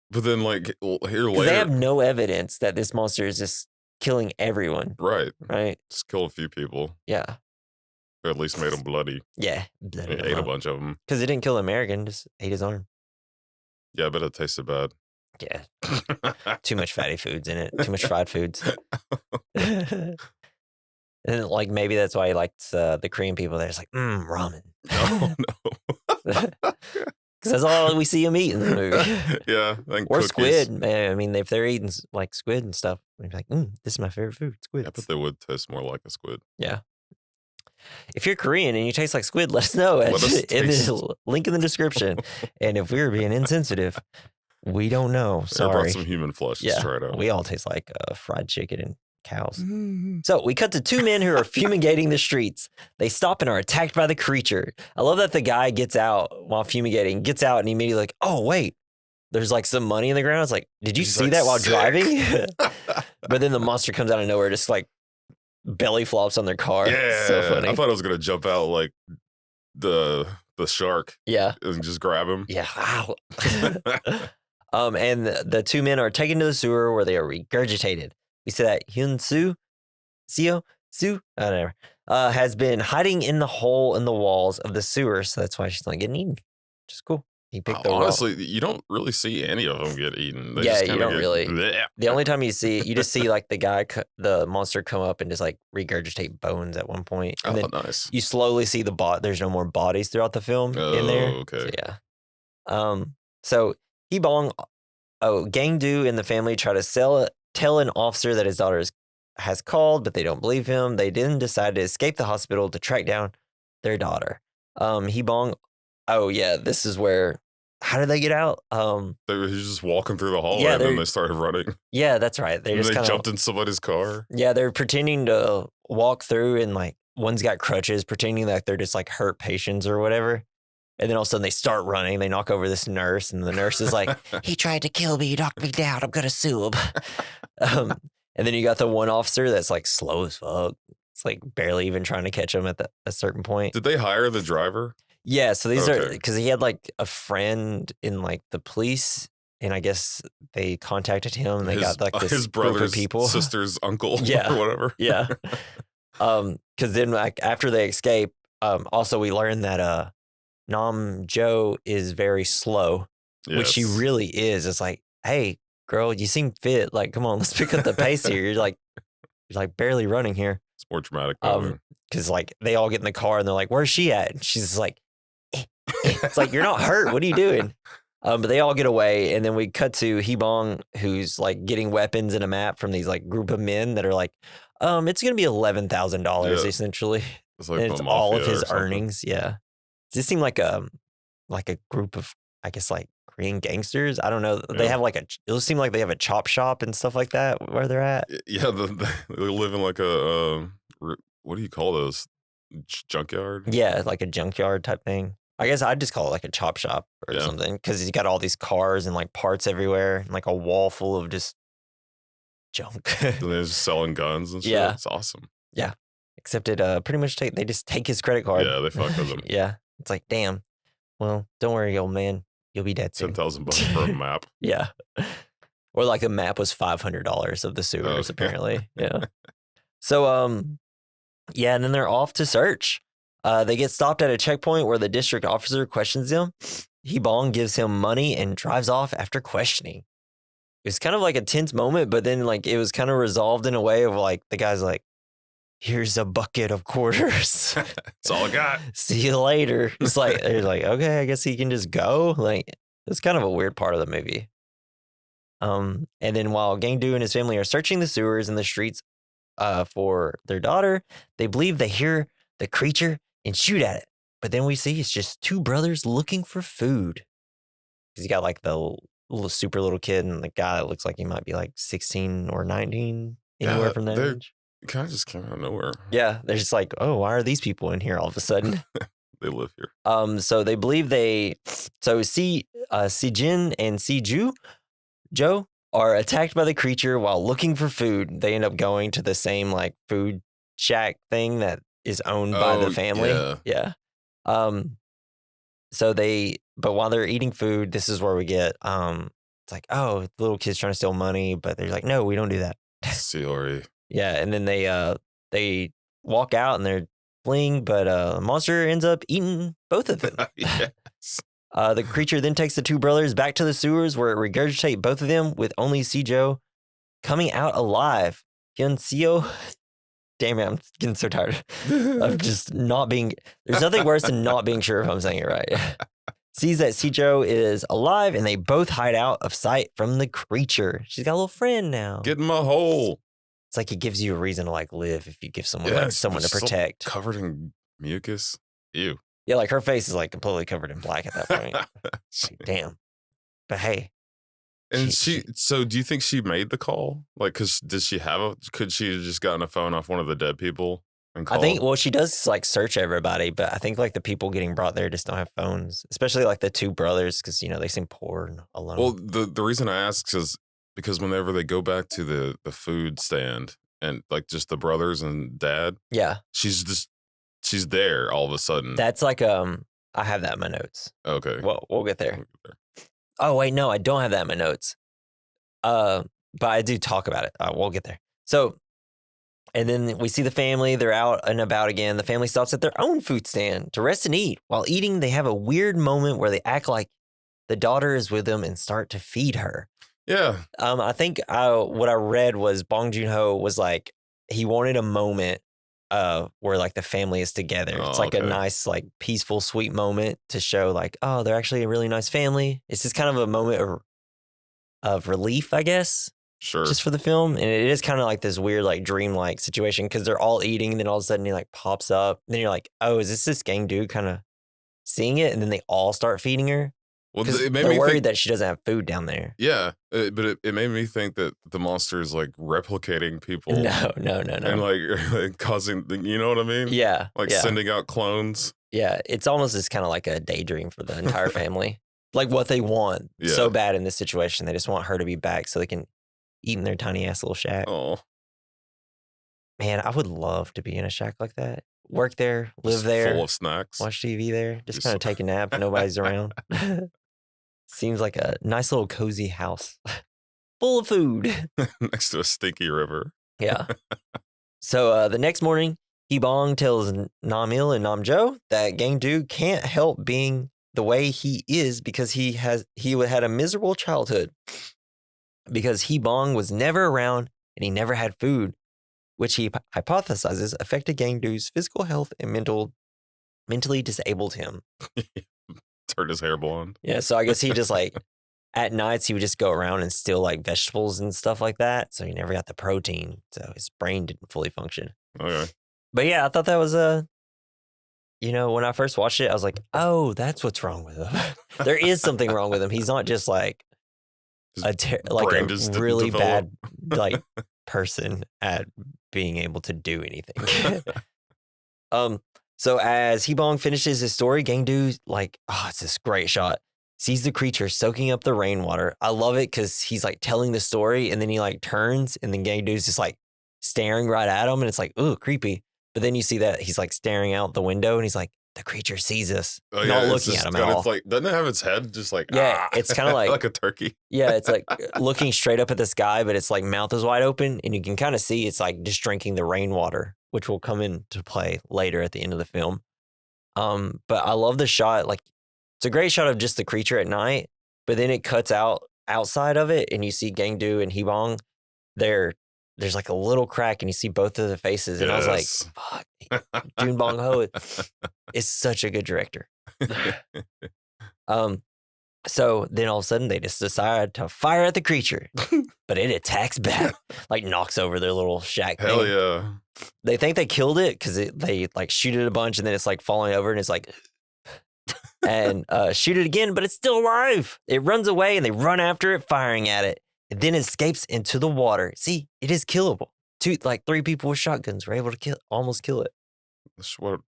[SPEAKER 2] But then like here later.
[SPEAKER 1] They have no evidence that this monster is just killing everyone.
[SPEAKER 2] Right.
[SPEAKER 1] Right.
[SPEAKER 2] Just killed a few people.
[SPEAKER 1] Yeah.
[SPEAKER 2] Or at least made them bloody.
[SPEAKER 1] Yeah.
[SPEAKER 2] Ate a bunch of them.
[SPEAKER 1] Because it didn't kill the American, just ate his arm.
[SPEAKER 2] Yeah, but it tasted bad.
[SPEAKER 1] Yeah. Too much fatty foods in it. Too much fried foods. And like maybe that's why he likes the Korean people. They're just like, ramen.
[SPEAKER 2] No.
[SPEAKER 1] Because that's all we see him eat in the movie.
[SPEAKER 2] Yeah.
[SPEAKER 1] Or cookies. Squid. Man, I mean, if they're eating like squid and stuff, they're like, this is my favorite food, squid.
[SPEAKER 2] Yeah, but they would taste more like a squid.
[SPEAKER 1] Yeah. If you're Korean and you taste like squid, let us know in the link in the description. And if we were being insensitive, we don't know. Sorry.
[SPEAKER 2] I brought some human flesh. Yeah, try it out.
[SPEAKER 1] We all taste like fried chicken and cows. So we cut to two men who are fumigating the streets. They stop and are attacked by the creature. I love that the guy gets out while fumigating, gets out and immediately like, oh, wait, there's like some money in the ground. It's like, did you see that while driving? But then the monster comes out of nowhere, just like belly flops on their car.
[SPEAKER 2] Yeah.
[SPEAKER 1] So funny.
[SPEAKER 2] I thought it was going to jump out like the shark.
[SPEAKER 1] Yeah.
[SPEAKER 2] And just grab him.
[SPEAKER 1] Yeah. Wow. And the two men are taken to the sewer where they are regurgitated. We see that Hyun-soo, whatever, has been hiding in the hole in the walls of the sewer, so that's why she's not getting eaten, which is cool. He picked the
[SPEAKER 2] honestly, you don't really see any of them get eaten.
[SPEAKER 1] They just you don't really. Bleh. The only time you see it, you just see like the monster come up and just like regurgitate bones at one point. And then
[SPEAKER 2] nice.
[SPEAKER 1] You slowly see there's no more bodies throughout the film in there.
[SPEAKER 2] Okay.
[SPEAKER 1] So, so Gangdu and the family try to tell an officer that his daughter has called, but they don't believe him. They then decide to escape the hospital to track down their daughter. This is where. How did they get out?
[SPEAKER 2] They were just walking through the hallway and then they started running.
[SPEAKER 1] Yeah, that's right. They
[SPEAKER 2] jumped in somebody's car.
[SPEAKER 1] Yeah, they're pretending to walk through and like one's got crutches, pretending like they're just like hurt patients or whatever. And then all of a sudden they start running. They knock over this nurse and the nurse is like, he tried to kill me. He knocked me down. I'm going to sue him. And then you got the one officer that's like slow as fuck. It's like barely even trying to catch him at a certain point.
[SPEAKER 2] Did they hire the driver?
[SPEAKER 1] Yeah, so these are because he had like a friend in like the police, and I guess they contacted him. And they got like this
[SPEAKER 2] his brother's
[SPEAKER 1] group of people,
[SPEAKER 2] sister's uncle,
[SPEAKER 1] or
[SPEAKER 2] whatever.
[SPEAKER 1] Yeah, because then like after they escape, also we learned that Nam Jo is very slow, which she really is. It's like, hey, girl, you seem fit. Like, come on, let's pick up the pace here. You're like barely running here.
[SPEAKER 2] It's more dramatic.
[SPEAKER 1] Because like they all get in the car and they're like, where's she at? And she's just like. It's like, you're not hurt. What are you doing? But they all get away. And then we cut to Hee-bong, who's like getting weapons and a map from these like group of men that are like, it's going to be $11,000 essentially.
[SPEAKER 2] It's like
[SPEAKER 1] it's all of his earnings. Yeah. Does this seem like a group of, I guess, like Korean gangsters? I don't know. They have it'll seem like they have a chop shop and stuff like that where they're at.
[SPEAKER 2] Yeah. They live in like a, what do you call those? Junkyard?
[SPEAKER 1] Yeah. Like a junkyard type thing. I guess I'd just call it like a chop shop or something because he's got all these cars and like parts everywhere and like a wall full of just junk.
[SPEAKER 2] And they're just selling guns and shit.
[SPEAKER 1] Yeah.
[SPEAKER 2] It's awesome.
[SPEAKER 1] Yeah. Except it pretty much they just take his credit card.
[SPEAKER 2] Yeah, they fuck with him.
[SPEAKER 1] Yeah. It's like, damn. Well, don't worry, old man. You'll be dead soon.
[SPEAKER 2] $10,000 for a map.
[SPEAKER 1] Yeah. Or like the map was $500 of the sewers, apparently. Yeah. So, and then they're off to search. They get stopped at a checkpoint where the district officer questions them. Hee-bong gives him money and drives off after questioning. It was kind of like a tense moment, but then like it was kind of resolved in a way of like the guy's like, here's a bucket of quarters.
[SPEAKER 2] That's all I got.
[SPEAKER 1] See you later. It's like, they're like, okay, I guess he can just go. Like, it's kind of a weird part of the movie. And then while Gangdu and his family are searching the sewers and the streets for their daughter, they believe they hear the creature and shoot at it. But then we see it's just two brothers looking for food. Because you got like the super little kid and the guy that looks like he might be like 16 or 19, anywhere from that age.
[SPEAKER 2] It kind of just came out of nowhere.
[SPEAKER 1] Yeah, they're just like, oh, why are these people in here all of a sudden?
[SPEAKER 2] They live here.
[SPEAKER 1] So they believe Si-jin and Si-ju, Joe, are attacked by the creature while looking for food. They end up going to the same like food shack thing that is owned by the family. Yeah. So but while they're eating food, this is where we get it's like, oh, the little kid's trying to steal money, but they're like, no, we don't do that.
[SPEAKER 2] Seoul.
[SPEAKER 1] Yeah, and then they walk out and they're fleeing, but the monster ends up eating both of them.
[SPEAKER 2] Yes.
[SPEAKER 1] The creature then takes the two brothers back to the sewers where it regurgitates both of them, with only Seo coming out alive. Seo, damn it, I'm getting so tired of just not being. There's nothing worse than not being sure if I'm saying it right. Sees that Seo is alive, and they both hide out of sight from the creature. She's got a little friend now.
[SPEAKER 2] Get in my hole.
[SPEAKER 1] It's like it gives you a reason to like live if you give someone like someone to protect.
[SPEAKER 2] So covered in mucus. Ew.
[SPEAKER 1] Yeah, like her face is like completely covered in black at that point. Like, damn. But hey.
[SPEAKER 2] And so do you think she made the call? Like, could she have just gotten a phone off one of the dead people and called?
[SPEAKER 1] I think, well, she does like search everybody, but I think like the people getting brought there just don't have phones, especially like the two brothers, because, you know, they seem poor and alone.
[SPEAKER 2] Well, the reason I ask is because whenever they go back to the food stand and like just the brothers and dad,
[SPEAKER 1] yeah,
[SPEAKER 2] she's there all of a sudden.
[SPEAKER 1] That's like I have that in my notes.
[SPEAKER 2] Okay.
[SPEAKER 1] Well, we'll get there. Oh wait, no, I don't have that in my notes. But I do talk about it. We'll get there. So, and then we see the family. They're out and about again. The family stops at their own food stand to rest and eat. While eating, they have a weird moment where they act like the daughter is with them and start to feed her.
[SPEAKER 2] Yeah.
[SPEAKER 1] I think what I read was Bong Joon-ho was like, he wanted a moment where like the family is together. It's like a nice, like peaceful, sweet moment to show like, oh, they're actually a really nice family. It's just kind of a moment of relief, I guess.
[SPEAKER 2] Sure.
[SPEAKER 1] Just for the film. And it is kind of like this weird, like dream-like situation because they're all eating and then all of a sudden he like pops up. And then you're like, oh, is this gang dude kind of seeing it? And then they all start feeding her.
[SPEAKER 2] Well,
[SPEAKER 1] they're worried that she doesn't have food down there.
[SPEAKER 2] Yeah, but it made me think that the monster is like replicating people.
[SPEAKER 1] No.
[SPEAKER 2] And like causing, you know what I mean?
[SPEAKER 1] Yeah.
[SPEAKER 2] Like sending out clones.
[SPEAKER 1] Yeah, it's almost just kind of like a daydream for the entire family. Like what they want so bad in this situation. They just want her to be back so they can eat in their tiny ass little shack.
[SPEAKER 2] Oh.
[SPEAKER 1] Man, I would love to be in a shack like that. Work there, live
[SPEAKER 2] just
[SPEAKER 1] there.
[SPEAKER 2] Full of snacks.
[SPEAKER 1] Watch TV there. Just kind of take a nap. Nobody's around. Seems like a nice little cozy house. Full of food.
[SPEAKER 2] Next to a stinky river.
[SPEAKER 1] Yeah. So the next morning, Hee-bong tells Nam-il and Nam-jo that Gang-do can't help being the way he is because he had a miserable childhood. Because Hee-bong was never around and he never had food, which he hypothesizes affected Gang-do's physical health and mentally disabled him.
[SPEAKER 2] Turned his hair blonde.
[SPEAKER 1] Yeah, so I guess he just like at nights he would just go around and steal like vegetables and stuff like that. So he never got the protein, so his brain didn't fully function.
[SPEAKER 2] Okay.
[SPEAKER 1] But yeah, I thought that was you know, when I first watched it, I was like, oh, that's what's wrong with him. There is something wrong with him. He's not just like a really bad like person at being able to do anything. So as Hee-bong finishes his story, Gang-do, like, oh, it's this great shot. Sees the creature soaking up the rainwater. I love it because he's like telling the story and then he like turns and then Gang-do's just like staring right at him and it's like, ooh, creepy. But then you see that he's like staring out the window and he's like, the creature sees us.
[SPEAKER 2] Oh,
[SPEAKER 1] not looking at him at all.
[SPEAKER 2] It's like, doesn't it have its head just like,
[SPEAKER 1] it's kind of like,
[SPEAKER 2] like a turkey.
[SPEAKER 1] Yeah, it's like looking straight up at the sky, but it's like mouth is wide open and you can kind of see it's like just drinking the rainwater, which will come into play later at the end of the film. But I love the shot. Like, it's a great shot of just the creature at night, but then it cuts outside of it and you see Gang-do and Hee-bong. There's like a little crack and you see both of the faces. And I was like, fuck, Jun Bong-ho is such a good director. So then all of a sudden they just decide to fire at the creature, but it attacks back, like knocks over their little shack thing.
[SPEAKER 2] Hell yeah.
[SPEAKER 1] They think they killed it because they like shoot it a bunch and then it's like falling over and it's like, and shoot it again, but it's still alive. It runs away and they run after it, firing at it. It then escapes into the water. See, it is killable. 3 people with shotguns were able to almost kill it.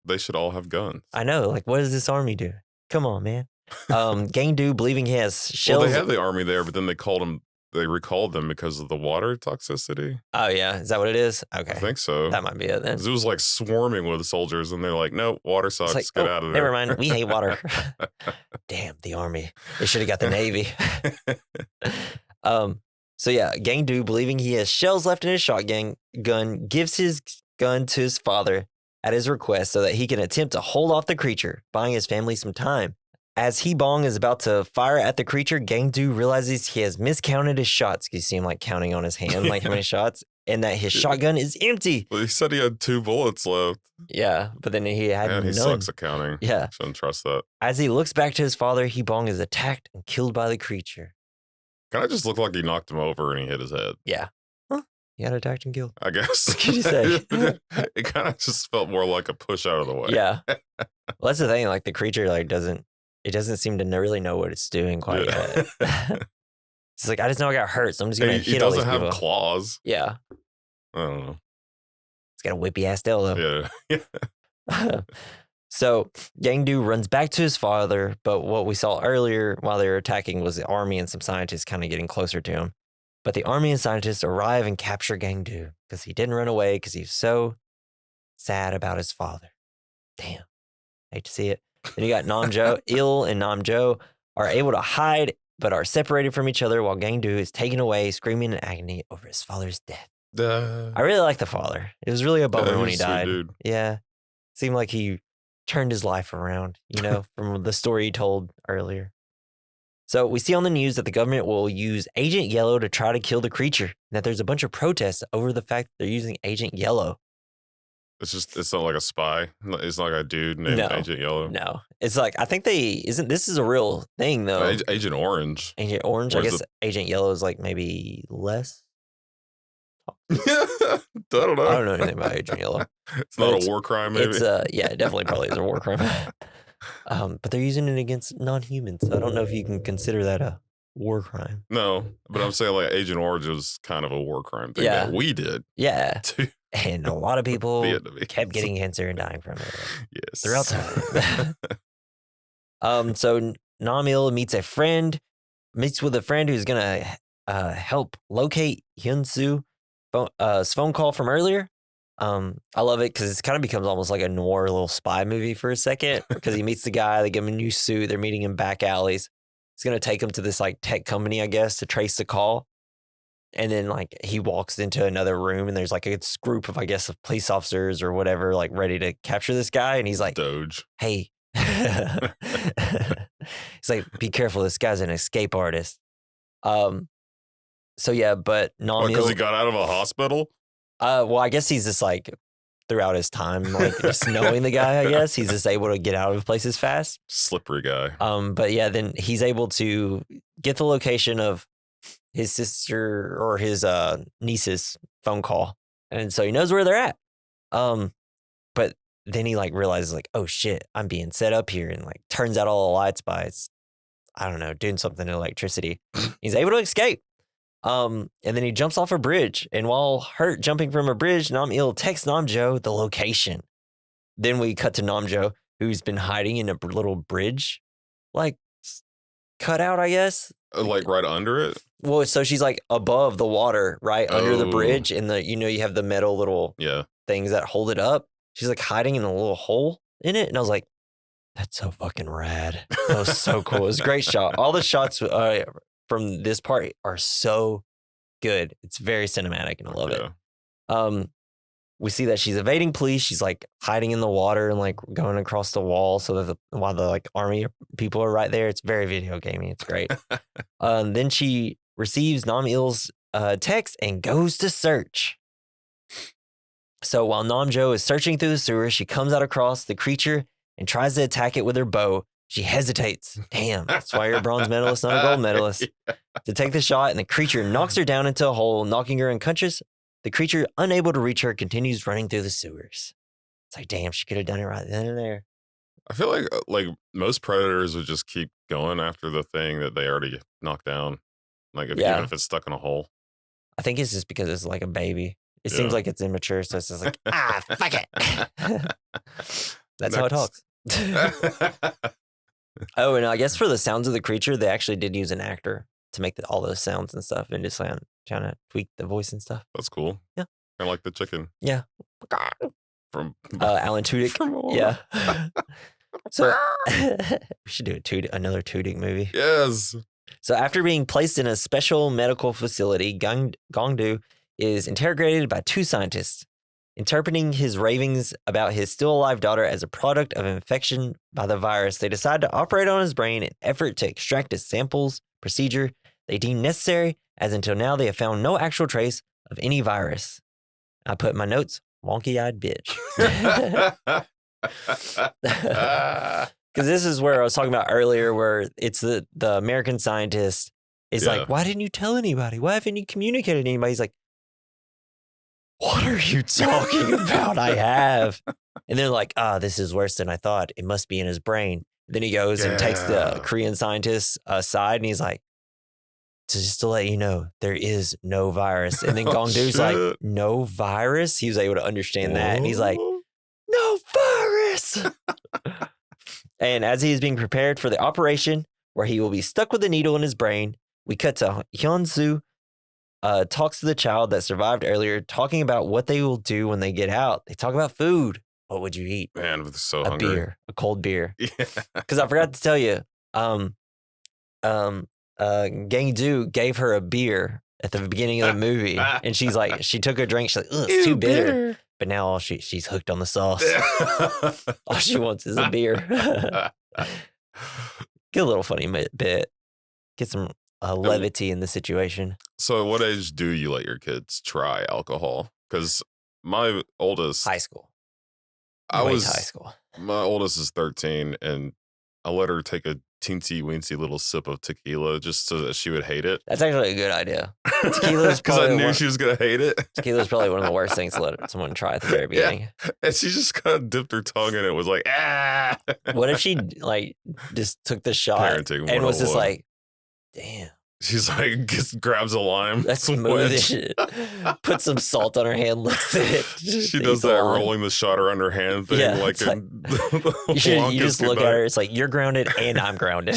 [SPEAKER 2] They should all have guns.
[SPEAKER 1] I know. Like, what does this army do? Come on, man. Gang-do believing he has shells.
[SPEAKER 2] Well, they had the army there, but then they called him they recalled them because of the water toxicity.
[SPEAKER 1] Oh yeah, is that what it is? Okay,
[SPEAKER 2] I think so.
[SPEAKER 1] That might be it then.
[SPEAKER 2] It was like swarming with soldiers, and they're like, "No, water sucks.
[SPEAKER 1] Like,
[SPEAKER 2] Get out of there."
[SPEAKER 1] Never mind. We hate water. Damn, the army. They should have got the Navy. So yeah, Gang-do, believing he has shells left in his shotgun, gives his gun to his father at his request so that he can attempt to hold off the creature, buying his family some time. As Bong is about to fire at the creature, Gang-do realizes he has miscounted his shots. You see him like counting on his hand, like how many shots, and that his shotgun is empty.
[SPEAKER 2] Well, he said he had 2 bullets left.
[SPEAKER 1] Yeah, but then he had none.
[SPEAKER 2] He sucks at counting.
[SPEAKER 1] Yeah.
[SPEAKER 2] Shouldn't trust that.
[SPEAKER 1] As he looks back to his father, Bong is attacked and killed by the creature.
[SPEAKER 2] Kind of just looked like he knocked him over and he hit his head.
[SPEAKER 1] Yeah. Huh? He got attacked and killed.
[SPEAKER 2] I guess.
[SPEAKER 1] What can you say?
[SPEAKER 2] It kind of just felt more like a push out of the way.
[SPEAKER 1] Yeah. Well, that's the thing. Like the creature, like doesn't seem to really know what it's doing quite yet. It's like, I just know I got hurt, so I'm just gonna hit all these people.
[SPEAKER 2] He doesn't have claws.
[SPEAKER 1] Yeah.
[SPEAKER 2] I don't know.
[SPEAKER 1] It's got a whippy ass tail though.
[SPEAKER 2] Yeah.
[SPEAKER 1] So Gang-do runs back to his father, but what we saw earlier while they were attacking was the army and some scientists kind of getting closer to him. But the army and scientists arrive and capture Gang-do because he didn't run away because he was so sad about his father. Damn. Hate to see it. Then you got Namjo. Il and Namjo are able to hide but are separated from each other while Gang-do is taken away, screaming in agony over his father's death. I really like the father. It was really a bummer when he died. Dude. Yeah. Seemed like he turned his life around, from the story he told earlier. So we see on the news that the government will use Agent Yellow to try to kill the creature, and that there's a bunch of protests over the fact that they're using Agent Yellow.
[SPEAKER 2] It's not like a spy. It's not like a dude named Agent Yellow.
[SPEAKER 1] No. It's like, I think this is a real thing though.
[SPEAKER 2] Agent Orange.
[SPEAKER 1] Agent Orange? I guess Agent Yellow is like maybe less.
[SPEAKER 2] I don't know.
[SPEAKER 1] I don't know anything about Agent Yellow.
[SPEAKER 2] It's not a war crime, maybe?
[SPEAKER 1] Yeah, it definitely probably is a war crime. But they're using it against non-humans, so I don't know if you can consider that a war crime.
[SPEAKER 2] No, but I'm saying like Agent Orange was kind of a war crime thing that we did.
[SPEAKER 1] Yeah. And a lot of people kept getting cancer and dying from it.
[SPEAKER 2] Yes.
[SPEAKER 1] Throughout time. So Nam-il meets with a friend who's going to help locate Hyun-soo. Phone call from earlier. I love it because it kind of becomes almost like a noir little spy movie for a second because he meets the guy, they give him a new suit, they're meeting in back alleys. He's going to take him to this like tech company, I guess, to trace the call. And then like he walks into another room and there's like a group of, I guess, of police officers or whatever, like ready to capture this guy. And he's like,
[SPEAKER 2] Doge.
[SPEAKER 1] Hey, he's like, be careful. This guy's an escape artist. So yeah, but Nam-il,
[SPEAKER 2] because he got out of a hospital?
[SPEAKER 1] Well, I guess he's just like throughout his time, like just knowing the guy, I guess he's just able to get out of places fast.
[SPEAKER 2] Slippery guy.
[SPEAKER 1] But yeah, then he's able to get the location of his sister or his niece's phone call. And so he knows where they're at. But then he like realizes like, oh shit, I'm being set up here, and like turns out all the lights by, I don't know, doing something to electricity. He's able to escape. And then he jumps off a bridge, and while hurt jumping from a bridge, Nam-il texts Namjo the location. Then we cut to Namjo, who's been hiding in a little bridge, like cutout, I guess.
[SPEAKER 2] Like right under it?
[SPEAKER 1] Well, so she's like above the water, right under the bridge, and you have the metal little things that hold it up. She's like hiding in a little hole in it, and I was like, that's so fucking rad. That was so cool. It was a great shot. All the shots from this part are so good. It's very cinematic and I love it. We see that she's evading police. She's like hiding in the water and like going across the wall so that while the like army people are right there. It's very video gamey. It's great. Then she receives Nam-il's text and goes to search. So while Namjo is searching through the sewer, she comes out across the creature and tries to attack it with her bow. She hesitates. Damn, that's why you're a bronze medalist, not a gold medalist. To take the shot, and the creature knocks her down into a hole, knocking her unconscious. The creature, unable to reach her, continues running through the sewers. It's like, damn, she could have done it right then and there.
[SPEAKER 2] I feel like most predators would just keep going after the thing that they already knocked down. Like even if it's stuck in a hole.
[SPEAKER 1] I think it's just because it's like a baby. It seems like it's immature, so it's just like, fuck it. That's how it talks. Oh, and I guess for the sounds of the creature, they actually did use an actor to make all those sounds and stuff, and just trying to tweak the voice and stuff.
[SPEAKER 2] That's cool.
[SPEAKER 1] Yeah.
[SPEAKER 2] Kind of like the chicken.
[SPEAKER 1] Yeah.
[SPEAKER 2] From
[SPEAKER 1] Alan Tudyk. Yeah. So we should do another Tudyk movie.
[SPEAKER 2] Yes.
[SPEAKER 1] So after being placed in a special medical facility, Gongdu is interrogated by 2 scientists, interpreting his ravings about his still alive daughter as a product of infection by the virus. They decide to operate on his brain in an effort to extract his samples, procedure they deem necessary, as until now they have found no actual trace of any virus. I put in my notes, wonky-eyed bitch. Because this is where I was talking about earlier, where it's the American scientist is like, why didn't you tell anybody? Why haven't you communicated to anybody? He's like, what are you talking about? I have. And they're like, this is worse than I thought. It must be in his brain. Then he goes and takes the Korean scientist aside, and he's like, just to let you know, there is no virus. And then Gongdu's like, no virus? He was able to understand that. And he's like, no virus. And as he is being prepared for the operation, where he will be stuck with a needle in his brain, we cut to Hyun-soo talks to the child that survived earlier, talking about what they will do when they get out. They talk about food. What would you eat?
[SPEAKER 2] Man, I'm so
[SPEAKER 1] hungry. A beer, a cold beer.
[SPEAKER 2] Yeah.
[SPEAKER 1] Because I forgot to tell you, Gangdu gave her a beer at the beginning of the movie, and she's like, she took a drink. She's like, it's too bitter. But now she's hooked on the sauce. All she wants is a beer. Get a little funny bit. Get some levity in the situation.
[SPEAKER 2] So at what age do you let your kids try alcohol? Because my oldest...
[SPEAKER 1] High school.
[SPEAKER 2] High
[SPEAKER 1] school.
[SPEAKER 2] My oldest is 13, and I let her take a teensy-weensy little sip of tequila just so that she would hate it.
[SPEAKER 1] That's actually a good idea. Tequila's
[SPEAKER 2] because I knew she was going to hate it.
[SPEAKER 1] Tequila's probably one of the worst things to let someone try at the very beginning.
[SPEAKER 2] Yeah. And she just kind of dipped her tongue in it, was like, ah.
[SPEAKER 1] What if she just took the shot and was just like, damn.
[SPEAKER 2] She's like, grabs a lime.
[SPEAKER 1] That's smooth as shit. Put some salt on her hand, looks at it.
[SPEAKER 2] She does that rolling the shot around her hand thing.
[SPEAKER 1] Yeah,
[SPEAKER 2] like
[SPEAKER 1] you just look at her. It's like, you're grounded and I'm grounded.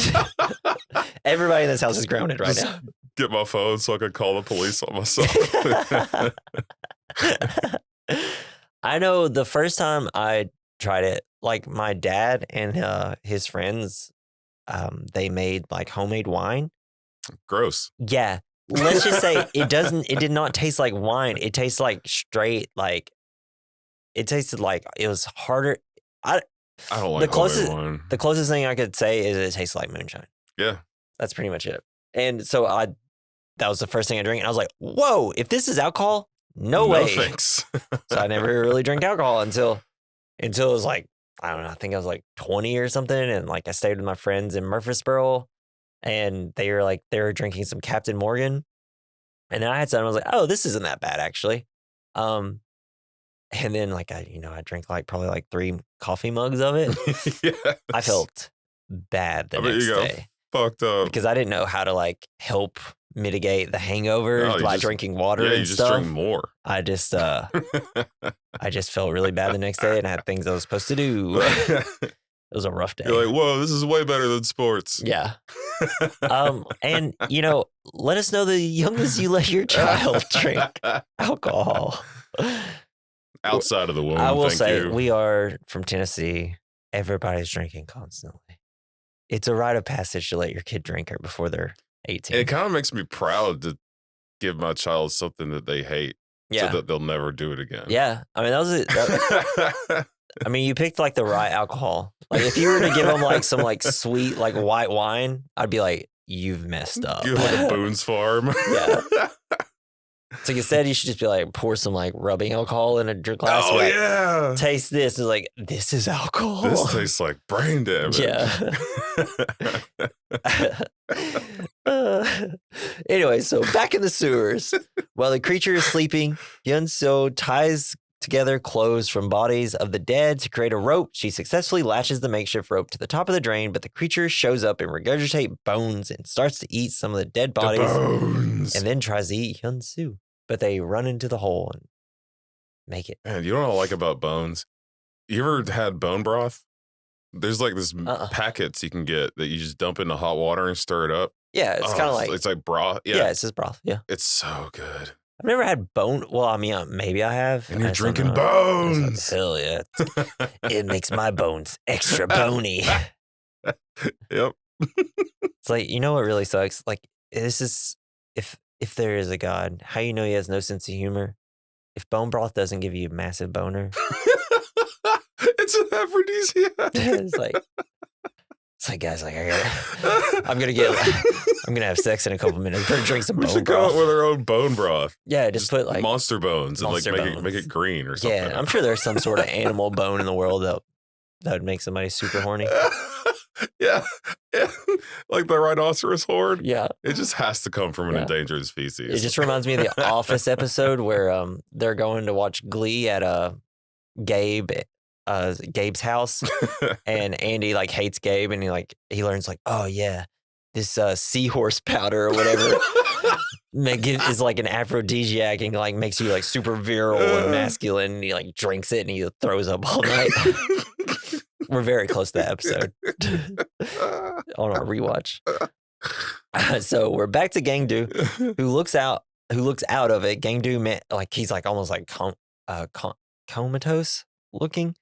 [SPEAKER 1] Everybody in this house is grounded right now.
[SPEAKER 2] Get my phone so I can call the police on myself.
[SPEAKER 1] I know the first time I tried it, like my dad and his friends, they made like homemade wine.
[SPEAKER 2] Gross.
[SPEAKER 1] Yeah. Let's just say it did not taste like wine. It tastes like straight, like it tasted like it was harder. I
[SPEAKER 2] don't like homemade wine.
[SPEAKER 1] The closest thing I could say is it tastes like moonshine.
[SPEAKER 2] Yeah.
[SPEAKER 1] That's pretty much it. And so that was the first thing I drank. And I was like, whoa, if this is alcohol, no way.
[SPEAKER 2] Thanks.
[SPEAKER 1] So I never really drank alcohol until it was like, I don't know, I think I was like 20 or something. And like I stayed with my friends in Murfreesboro. And they were drinking some Captain Morgan. And then I had some, I was like, oh, this isn't that bad, actually. And then like I drank like probably like 3 coffee mugs of it.
[SPEAKER 2] Yes.
[SPEAKER 1] I felt bad the next day.
[SPEAKER 2] Fucked up.
[SPEAKER 1] Because I didn't know how to like help mitigate the hangover by drinking water and stuff.
[SPEAKER 2] Yeah, you just drink more.
[SPEAKER 1] I just felt really bad the next day and I had things I was supposed to do. It was a rough day.
[SPEAKER 2] You're like, whoa, this is way better than sports.
[SPEAKER 1] Yeah. And, let us know the youngest you let your child drink alcohol.
[SPEAKER 2] Outside of the womb,
[SPEAKER 1] I will say, we are from Tennessee. Everybody's drinking constantly. It's a rite of passage to let your kid drink it before they're 18.
[SPEAKER 2] It kind of makes me proud to give my child something that they hate so that they'll never do it again.
[SPEAKER 1] Yeah. I mean, I mean, you picked like the right alcohol. Like if you were to give them like some like sweet like white wine, I'd be like, you've messed up.
[SPEAKER 2] Give like a Boone's Farm.
[SPEAKER 1] Yeah. So instead, you should just be like, pour some like rubbing alcohol in a drink glass.
[SPEAKER 2] Oh
[SPEAKER 1] like,
[SPEAKER 2] yeah.
[SPEAKER 1] Taste this. It's like, this is alcohol.
[SPEAKER 2] This tastes like brain damage.
[SPEAKER 1] Yeah. Anyway, so back in the sewers, while the creature is sleeping, Hyun-soo ties together clothes from bodies of the dead to create a rope. She successfully lashes the makeshift rope to the top of the drain, but the creature shows up and regurgitates bones and starts to eat some of the dead bodies and then tries to eat Hyun-soo. But they run into the hole and make it.
[SPEAKER 2] Man, you know what I like about bones? You ever had bone broth? There's like this packets you can get that you just dump into hot water and stir it up.
[SPEAKER 1] Yeah, it's kind of like
[SPEAKER 2] it's like broth.
[SPEAKER 1] Yeah, it's just broth. Yeah,
[SPEAKER 2] it's so good.
[SPEAKER 1] I've never had bone. Well, I mean, maybe I have.
[SPEAKER 2] And you're drinking bones.
[SPEAKER 1] Hell yeah! It makes my bones extra bony.
[SPEAKER 2] Yep.
[SPEAKER 1] It's like, you know what really sucks? Like, this is if there is a God, how you know he has no sense of humor? If bone broth doesn't give you a massive boner,
[SPEAKER 2] it's an aphrodisiac.
[SPEAKER 1] it's like guys, like I'm gonna have sex in a couple minutes. Better drink some bone broth. We should
[SPEAKER 2] go out with our own bone broth.
[SPEAKER 1] Yeah, just put like
[SPEAKER 2] monster bones and like make it green or something.
[SPEAKER 1] Yeah, I'm sure there's some sort of animal bone in the world that would make somebody super horny.
[SPEAKER 2] Yeah. Like the rhinoceros horn.
[SPEAKER 1] Yeah,
[SPEAKER 2] it just has to come from an endangered species.
[SPEAKER 1] It just reminds me of the Office episode where they're going to watch Glee at Gabe's house, and Andy like hates Gabe, and he learns like, oh yeah, this seahorse powder or whatever is like an aphrodisiac and like makes you like super virile and masculine. And he like drinks it and he throws up all night. We're very close to that episode on our rewatch. So we're back to Gangdu, who looks out of it. Gangdu, like he's like almost like comatose looking.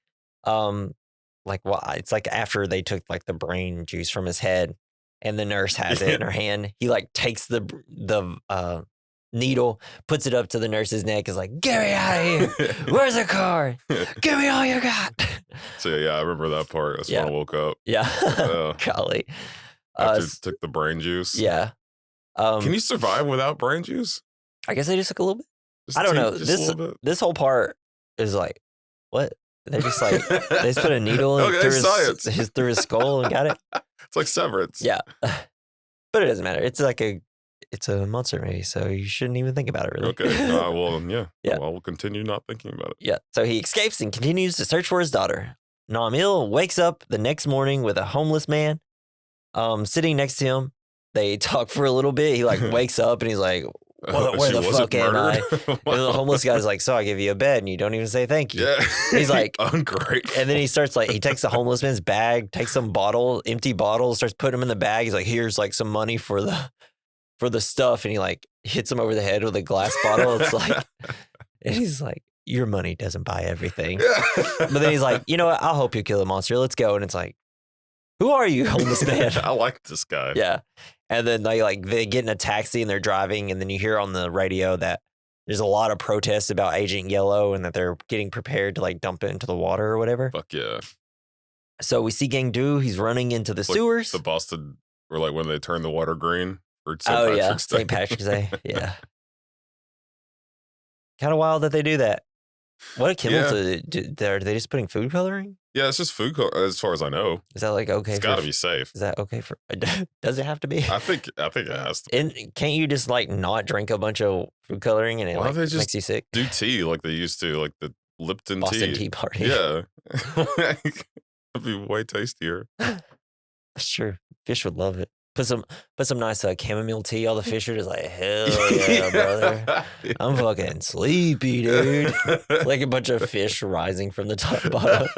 [SPEAKER 1] Like it's like after they took like the brain juice from his head, and the nurse has it in her hand. He like takes the needle, puts it up to the nurse's neck, is like, get me out of here. Where's the car? Give me all you got.
[SPEAKER 2] So yeah, I remember that part. That's when I woke up.
[SPEAKER 1] Yeah. Golly.
[SPEAKER 2] After you took the brain juice.
[SPEAKER 1] Yeah.
[SPEAKER 2] Can you survive without brain juice?
[SPEAKER 1] I guess they just took a little bit. I don't know. This whole part is like, what? They're just like, they just put a needle through his skull and got it.
[SPEAKER 2] It's like Severance.
[SPEAKER 1] Yeah. But it doesn't matter. It's a monster movie, so you shouldn't even think about it, really.
[SPEAKER 2] Okay. Well, yeah. Well, I will continue not thinking about it.
[SPEAKER 1] Yeah. So he escapes and continues to search for his daughter. Nam-il wakes up the next morning with a homeless man sitting next to him. They talk for a little bit. He like wakes up and he's like, where the fuck am I? And the homeless guy's like, so I give you a bed and you don't even say thank you. Yeah. He's like,
[SPEAKER 2] ungrateful.
[SPEAKER 1] And then he starts like, he takes the homeless man's bag, takes some empty bottles, starts putting them in the bag. He's like, here's like some money for the stuff. And he like hits him over the head with a glass bottle. It's like, and he's like, your money doesn't buy everything. But then he's like, you know what? I'll help you kill the monster. Let's go. And it's like, who are you, homeless man?
[SPEAKER 2] I like this guy.
[SPEAKER 1] Yeah. And then they get in a taxi and they're driving, and then you hear on the radio that there's a lot of protests about Agent Yellow and that they're getting prepared to like dump it into the water or whatever.
[SPEAKER 2] Fuck yeah.
[SPEAKER 1] So we see Gangdu. He's running into the sewers.
[SPEAKER 2] The Boston, or like when they turn the water green for
[SPEAKER 1] St. Patrick's Day. Yeah. Kind of wild that they do that. What chemicals are they just putting food coloring?
[SPEAKER 2] Yeah, it's just food coloring, as far as I know.
[SPEAKER 1] Is that like okay?
[SPEAKER 2] It's got to be safe.
[SPEAKER 1] Is that okay for? Does it have to be?
[SPEAKER 2] I think it has to.
[SPEAKER 1] And can't you just like not drink a bunch of food coloring and it like makes you sick?
[SPEAKER 2] Do tea like they used to, like the Lipton
[SPEAKER 1] Boston Tea Party.
[SPEAKER 2] Yeah, it'd be way tastier.
[SPEAKER 1] That's true. Fish would love it. Put some nice chamomile tea. All the fish are just like, hell yeah, brother. I'm fucking sleepy, dude. Like a bunch of fish rising from the top bottom.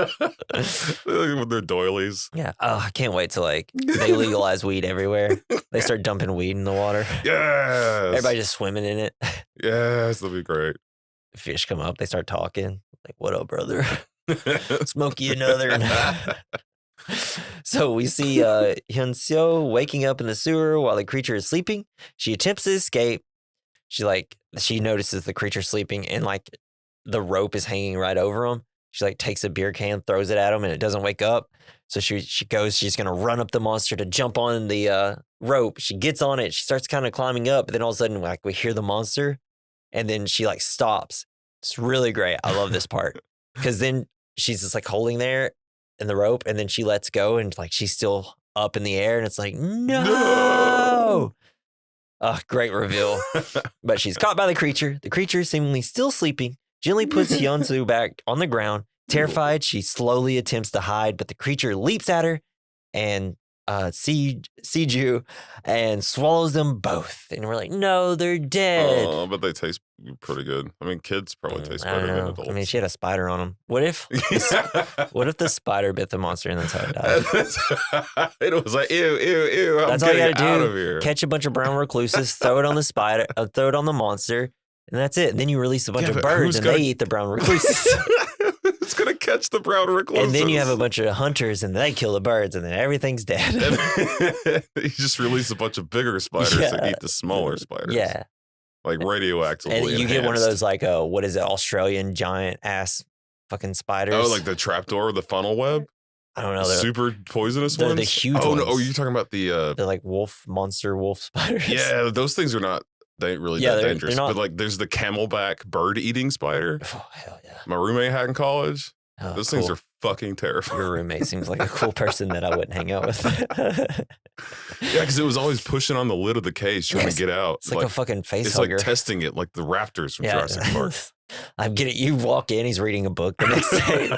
[SPEAKER 2] With their doilies.
[SPEAKER 1] Yeah. Oh, I can't wait till like they legalize weed everywhere. They start dumping weed in the water.
[SPEAKER 2] Yes.
[SPEAKER 1] Everybody just swimming in it.
[SPEAKER 2] Yes, that'll be great.
[SPEAKER 1] Fish come up. They start talking. Like, what up, brother? Smoke you another. So we see Hyun-seo waking up in the sewer while the creature is sleeping. She attempts to escape. She notices the creature sleeping and like the rope is hanging right over him. She like takes a beer can, throws it at him, and it doesn't wake up. So she's gonna run up the monster to jump on the rope. She gets on it. She starts kind of climbing up, but then all of a sudden like we hear the monster, and then she like stops. It's really great. I love this part because then she's just like holding there in the rope, and then she lets go, and like she's still up in the air, and it's like no. Great reveal. But she's caught by the creature. The creature, seemingly still sleeping, gently puts Hyun-soo back on the ground. Terrified, she slowly attempts to hide, but the creature leaps at her and Seju and swallows them both. And we're like, no, they're dead.
[SPEAKER 2] Oh, but they taste pretty good. I mean, kids probably taste
[SPEAKER 1] I don't
[SPEAKER 2] better than
[SPEAKER 1] know.
[SPEAKER 2] adults.
[SPEAKER 1] I mean, she had a spider on them. What if the spider bit the monster and that's how it died?
[SPEAKER 2] It was like, ew.
[SPEAKER 1] That's all you gotta do. Catch a bunch of brown recluses, throw it on the spider, throw it on the monster, and that's it. And then you release a bunch of birds and they eat the brown recluses.
[SPEAKER 2] It's gonna catch the brown recluses.
[SPEAKER 1] And then you have a bunch of hunters and they kill the birds and then everything's dead.
[SPEAKER 2] You just release a bunch of bigger spiders that eat the smaller spiders.
[SPEAKER 1] Yeah.
[SPEAKER 2] Like radioactively
[SPEAKER 1] And you
[SPEAKER 2] enhanced.
[SPEAKER 1] get one of those like, what is it, Australian giant ass fucking spiders.
[SPEAKER 2] Oh, like the trapdoor, the funnel web?
[SPEAKER 1] I don't know.
[SPEAKER 2] Super poisonous ones?
[SPEAKER 1] The huge ones.
[SPEAKER 2] Oh, no. You're talking about the
[SPEAKER 1] like monster wolf spiders.
[SPEAKER 2] Yeah, those things are not that dangerous. But like there's the camelback bird eating spider.
[SPEAKER 1] Oh, hell yeah.
[SPEAKER 2] My roommate had in college.
[SPEAKER 1] Oh,
[SPEAKER 2] those things are fucking terrifying.
[SPEAKER 1] Your roommate seems like a cool person that I wouldn't hang out with.
[SPEAKER 2] Yeah, because it was always pushing on the lid of the cage trying to get out.
[SPEAKER 1] It's like a fucking face
[SPEAKER 2] It's
[SPEAKER 1] hugger.
[SPEAKER 2] like testing it like the raptors from Jurassic Park.
[SPEAKER 1] I'm getting it. You walk in, he's reading a book the next day.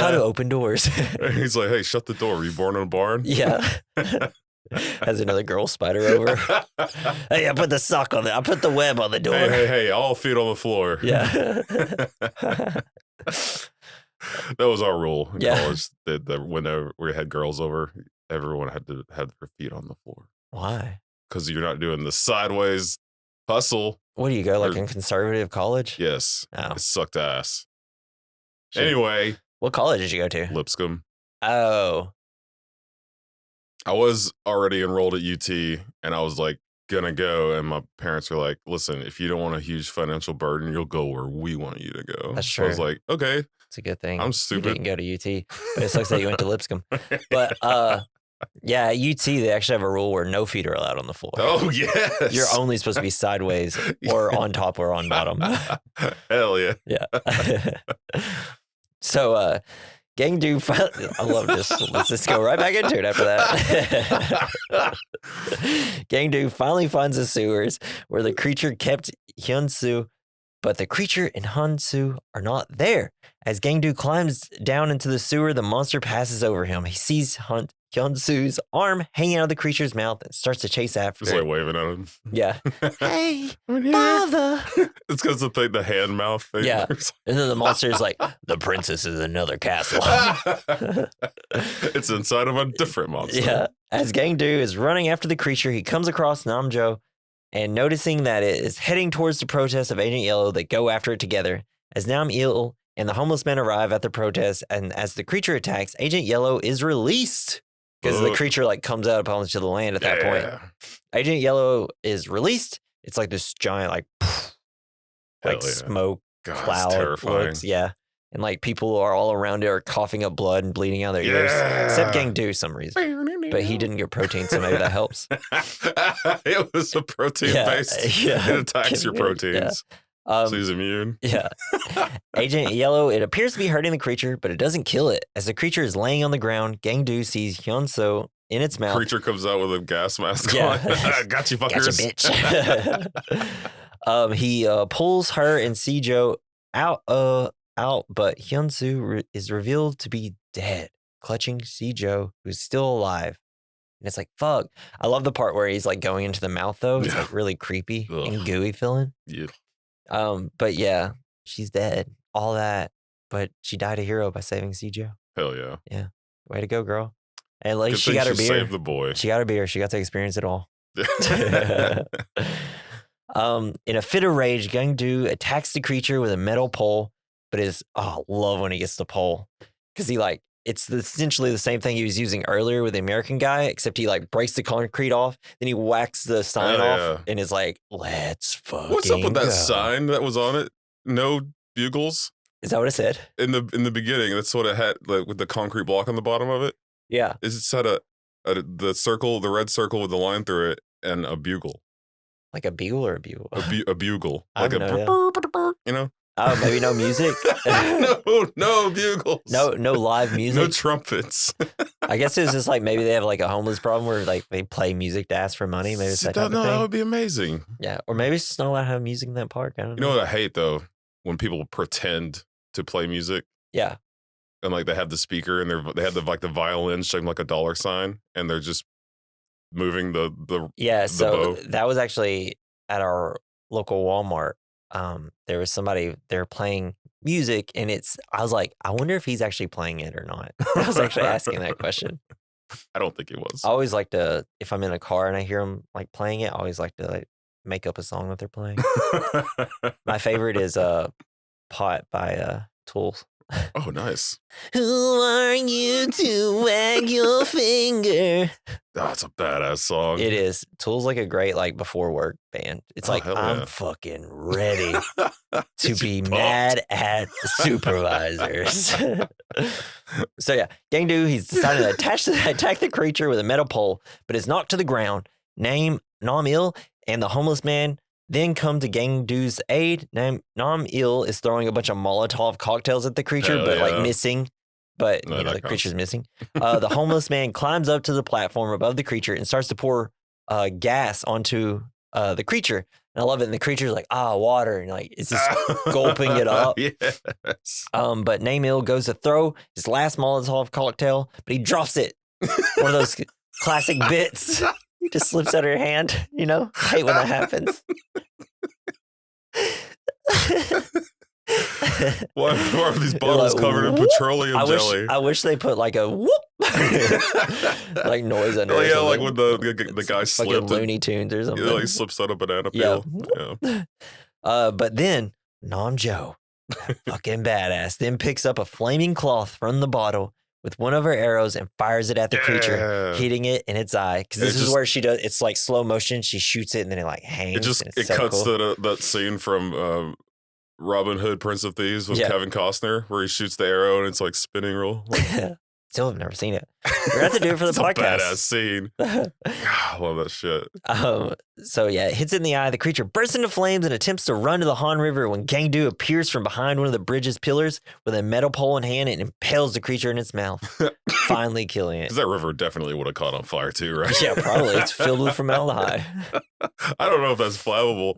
[SPEAKER 1] How to open doors.
[SPEAKER 2] He's like, hey, shut the door. Were you born in a barn?
[SPEAKER 1] Yeah. Has another girl spider over. Hey, I put the sock on it. I put the web on the door.
[SPEAKER 2] Hey, all feet on the floor.
[SPEAKER 1] Yeah.
[SPEAKER 2] That was our rule in college. Whenever we had girls over, everyone had to have their feet on the floor.
[SPEAKER 1] Why?
[SPEAKER 2] Because you're not doing the sideways hustle.
[SPEAKER 1] What do you go, like in conservative college?
[SPEAKER 2] Yes.
[SPEAKER 1] Oh.
[SPEAKER 2] It sucked ass. Shit. Anyway.
[SPEAKER 1] What college did you go to?
[SPEAKER 2] Lipscomb.
[SPEAKER 1] Oh.
[SPEAKER 2] I was already enrolled at UT, and I was like, gonna go, and my parents were like, listen, if you don't want a huge financial burden, you'll go where we want you to go.
[SPEAKER 1] That's true.
[SPEAKER 2] So I was like, okay.
[SPEAKER 1] It's a good thing.
[SPEAKER 2] I'm stupid.
[SPEAKER 1] You didn't go to UT, but it sucks that you went to Lipscomb. But yeah, at UT, they actually have a rule where no feet are allowed on the floor.
[SPEAKER 2] Oh, yes.
[SPEAKER 1] You're only supposed to be sideways or on top or on bottom.
[SPEAKER 2] Hell yeah.
[SPEAKER 1] Yeah. So, Gangdu finally, I love this. Let's just go right back into it after that. Gangdu finally finds the sewers where the creature kept Hyunsu, but the creature and Hansu are not there. As Gangdu climbs down into the sewer, the monster passes over him. He sees Hyunsu's arm hanging out of the creature's mouth and starts to chase after it.
[SPEAKER 2] Just like waving at him.
[SPEAKER 1] Yeah. Hey, father.
[SPEAKER 2] It's because of the hand mouth thing.
[SPEAKER 1] Yeah. And then the monster is like, the princess is another castle.
[SPEAKER 2] It's inside of a different monster.
[SPEAKER 1] Yeah. As Gangdu is running after the creature, he comes across Namjo and noticing that it is heading towards the protest of Agent Yellow, they go after it together. As Nam-il and the homeless men arrive at the protest, and as the creature attacks, Agent Yellow is released. Because the creature like comes out upon the land at that point. Agent Yellow is released. It's like this giant like smoke cloud looks. Yeah. And like people are all around it are coughing up blood and bleeding out their ears. Except Gangdu some reason. But he didn't get protein, so maybe that helps.
[SPEAKER 2] It was a protein based. Yeah. It attacks your proteins. Yeah. So he's immune.
[SPEAKER 1] Yeah. Agent Yellow, it appears to be hurting the creature, but it doesn't kill it. As the creature is laying on the ground, Gangdu sees Hyunso in its mouth.
[SPEAKER 2] Creature comes out with a gas mask on. Got you fuckers.
[SPEAKER 1] Gotcha, bitch. He pulls her and Sejo out, but Hyunsu is revealed to be dead, clutching Sejo, who's still alive. And it's like, fuck. I love the part where he's like going into the mouth, though. It's like really creepy and gooey feeling.
[SPEAKER 2] Yeah.
[SPEAKER 1] But yeah, she's dead. All that, but she died a hero by saving Sejo.
[SPEAKER 2] Hell yeah.
[SPEAKER 1] Yeah. Way to go, girl. And at least she got her beer.
[SPEAKER 2] Saved the boy.
[SPEAKER 1] She got her beer. She got to experience it all. In a fit of rage, Gangdu attacks the creature with a metal pole, but I love when he gets the pole. Because it's essentially the same thing he was using earlier with the American guy, except he like breaks the concrete off, then he whacks the sign off and is like, let's fucking
[SPEAKER 2] What's up with that sign that was on it? No bugles?
[SPEAKER 1] Is that what it said?
[SPEAKER 2] In the beginning, that's what it had, like, with the concrete block on the bottom of it.
[SPEAKER 1] Yeah.
[SPEAKER 2] It said the circle, the red circle with the line through it, and a bugle.
[SPEAKER 1] Like a beagle or a bugle?
[SPEAKER 2] A bugle.
[SPEAKER 1] Like
[SPEAKER 2] a you know?
[SPEAKER 1] Oh, maybe no music?
[SPEAKER 2] No bugles.
[SPEAKER 1] No live music?
[SPEAKER 2] No trumpets.
[SPEAKER 1] I guess it was just like maybe they have like a homeless problem where like they play music to ask for money. Maybe it's that type of thing.
[SPEAKER 2] That would be amazing.
[SPEAKER 1] Yeah, or maybe it's just not allowed to have music in that park. I don't know.
[SPEAKER 2] You know what I hate though? When people pretend to play music.
[SPEAKER 1] Yeah.
[SPEAKER 2] and like they have the speaker and they have the violin shaped like a dollar sign, and they're just moving the
[SPEAKER 1] so
[SPEAKER 2] bow.
[SPEAKER 1] that was actually at our local Walmart. There was somebody, they're playing music, and I was like, I wonder if he's actually playing it or not. I was actually asking that question.
[SPEAKER 2] I don't think it was.
[SPEAKER 1] I always like to, if I'm in a car and I hear them like playing it, I always like to like make up a song that they're playing. My favorite is Pot by Tool.
[SPEAKER 2] Oh, nice.
[SPEAKER 1] Who are you to wag your finger?
[SPEAKER 2] That's a badass song.
[SPEAKER 1] It is. Tool's like a great like before work band. It's like, I'm fucking ready to be mad at supervisors. So yeah, Gang-do, he's decided to attack the creature with a metal pole, but is knocked to the ground. Nam-il and the homeless man then come to Gang-do's aid. Nam-il is throwing a bunch of Molotov cocktails at the creature, like missing. But the creature's missing. The homeless man climbs up to the platform above the creature and starts to pour gas onto the creature. And I love it. And the creature's like, water. And like, it's just gulping it up.
[SPEAKER 2] Yes.
[SPEAKER 1] But Nam-il goes to throw his last Molotov cocktail, but he drops it. One of those classic bits. It just slips out of your hand. You know, I hate when that happens.
[SPEAKER 2] Why are these bottles covered in petroleum jelly?
[SPEAKER 1] I wish they put like a whoop like noise under it.
[SPEAKER 2] Yeah, like when the guy slipped.
[SPEAKER 1] Fucking Looney Tunes or something.
[SPEAKER 2] Yeah, he slips out a banana peel.
[SPEAKER 1] Yeah. But then Nam-jo, fucking badass, then picks up a flaming cloth from the bottle with one of her arrows and fires it at the creature, hitting it in its eye. Because this is where she does, it's like slow motion. She shoots it and then it like hangs.
[SPEAKER 2] It cuts that scene from Robin Hood, Prince of Thieves with Kevin Costner, where he shoots the arrow and it's like spinning roll.
[SPEAKER 1] Still have never seen it. We're going to have to do it for the podcast.
[SPEAKER 2] A badass scene. I love that shit.
[SPEAKER 1] So yeah, it hits it in the eye. The creature bursts into flames and attempts to run to the Han River when Gang-do appears from behind one of the bridge's pillars with a metal pole in hand and impales the creature in its mouth, finally killing it.
[SPEAKER 2] Because that river definitely would have caught on fire too, right?
[SPEAKER 1] Yeah, probably. It's filled with formaldehyde.
[SPEAKER 2] I don't know if that's flammable,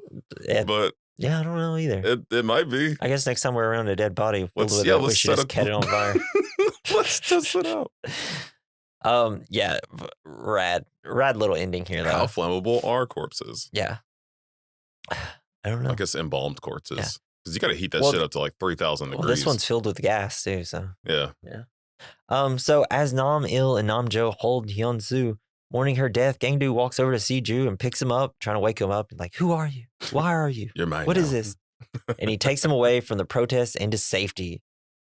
[SPEAKER 2] but...
[SPEAKER 1] Yeah, I don't know either.
[SPEAKER 2] It might be.
[SPEAKER 1] I guess next time we're around a dead body, we should just catch it on fire.
[SPEAKER 2] Let's test it out.
[SPEAKER 1] Yeah, rad little ending here though.
[SPEAKER 2] How flammable are corpses?
[SPEAKER 1] Yeah, I don't know.
[SPEAKER 2] I guess embalmed corpses, because you got to heat that shit up to like 3,000 degrees.
[SPEAKER 1] Well, this one's filled with gas too, so
[SPEAKER 2] yeah.
[SPEAKER 1] So as Nam-il and Nam-jo hold Hyun-soo mourning her death, Gang-do walks over to Si-ju and picks him up, trying to wake him up. Like, who are you? Why are you?
[SPEAKER 2] You're mine.
[SPEAKER 1] What is this? And he takes him away from the protests and to safety.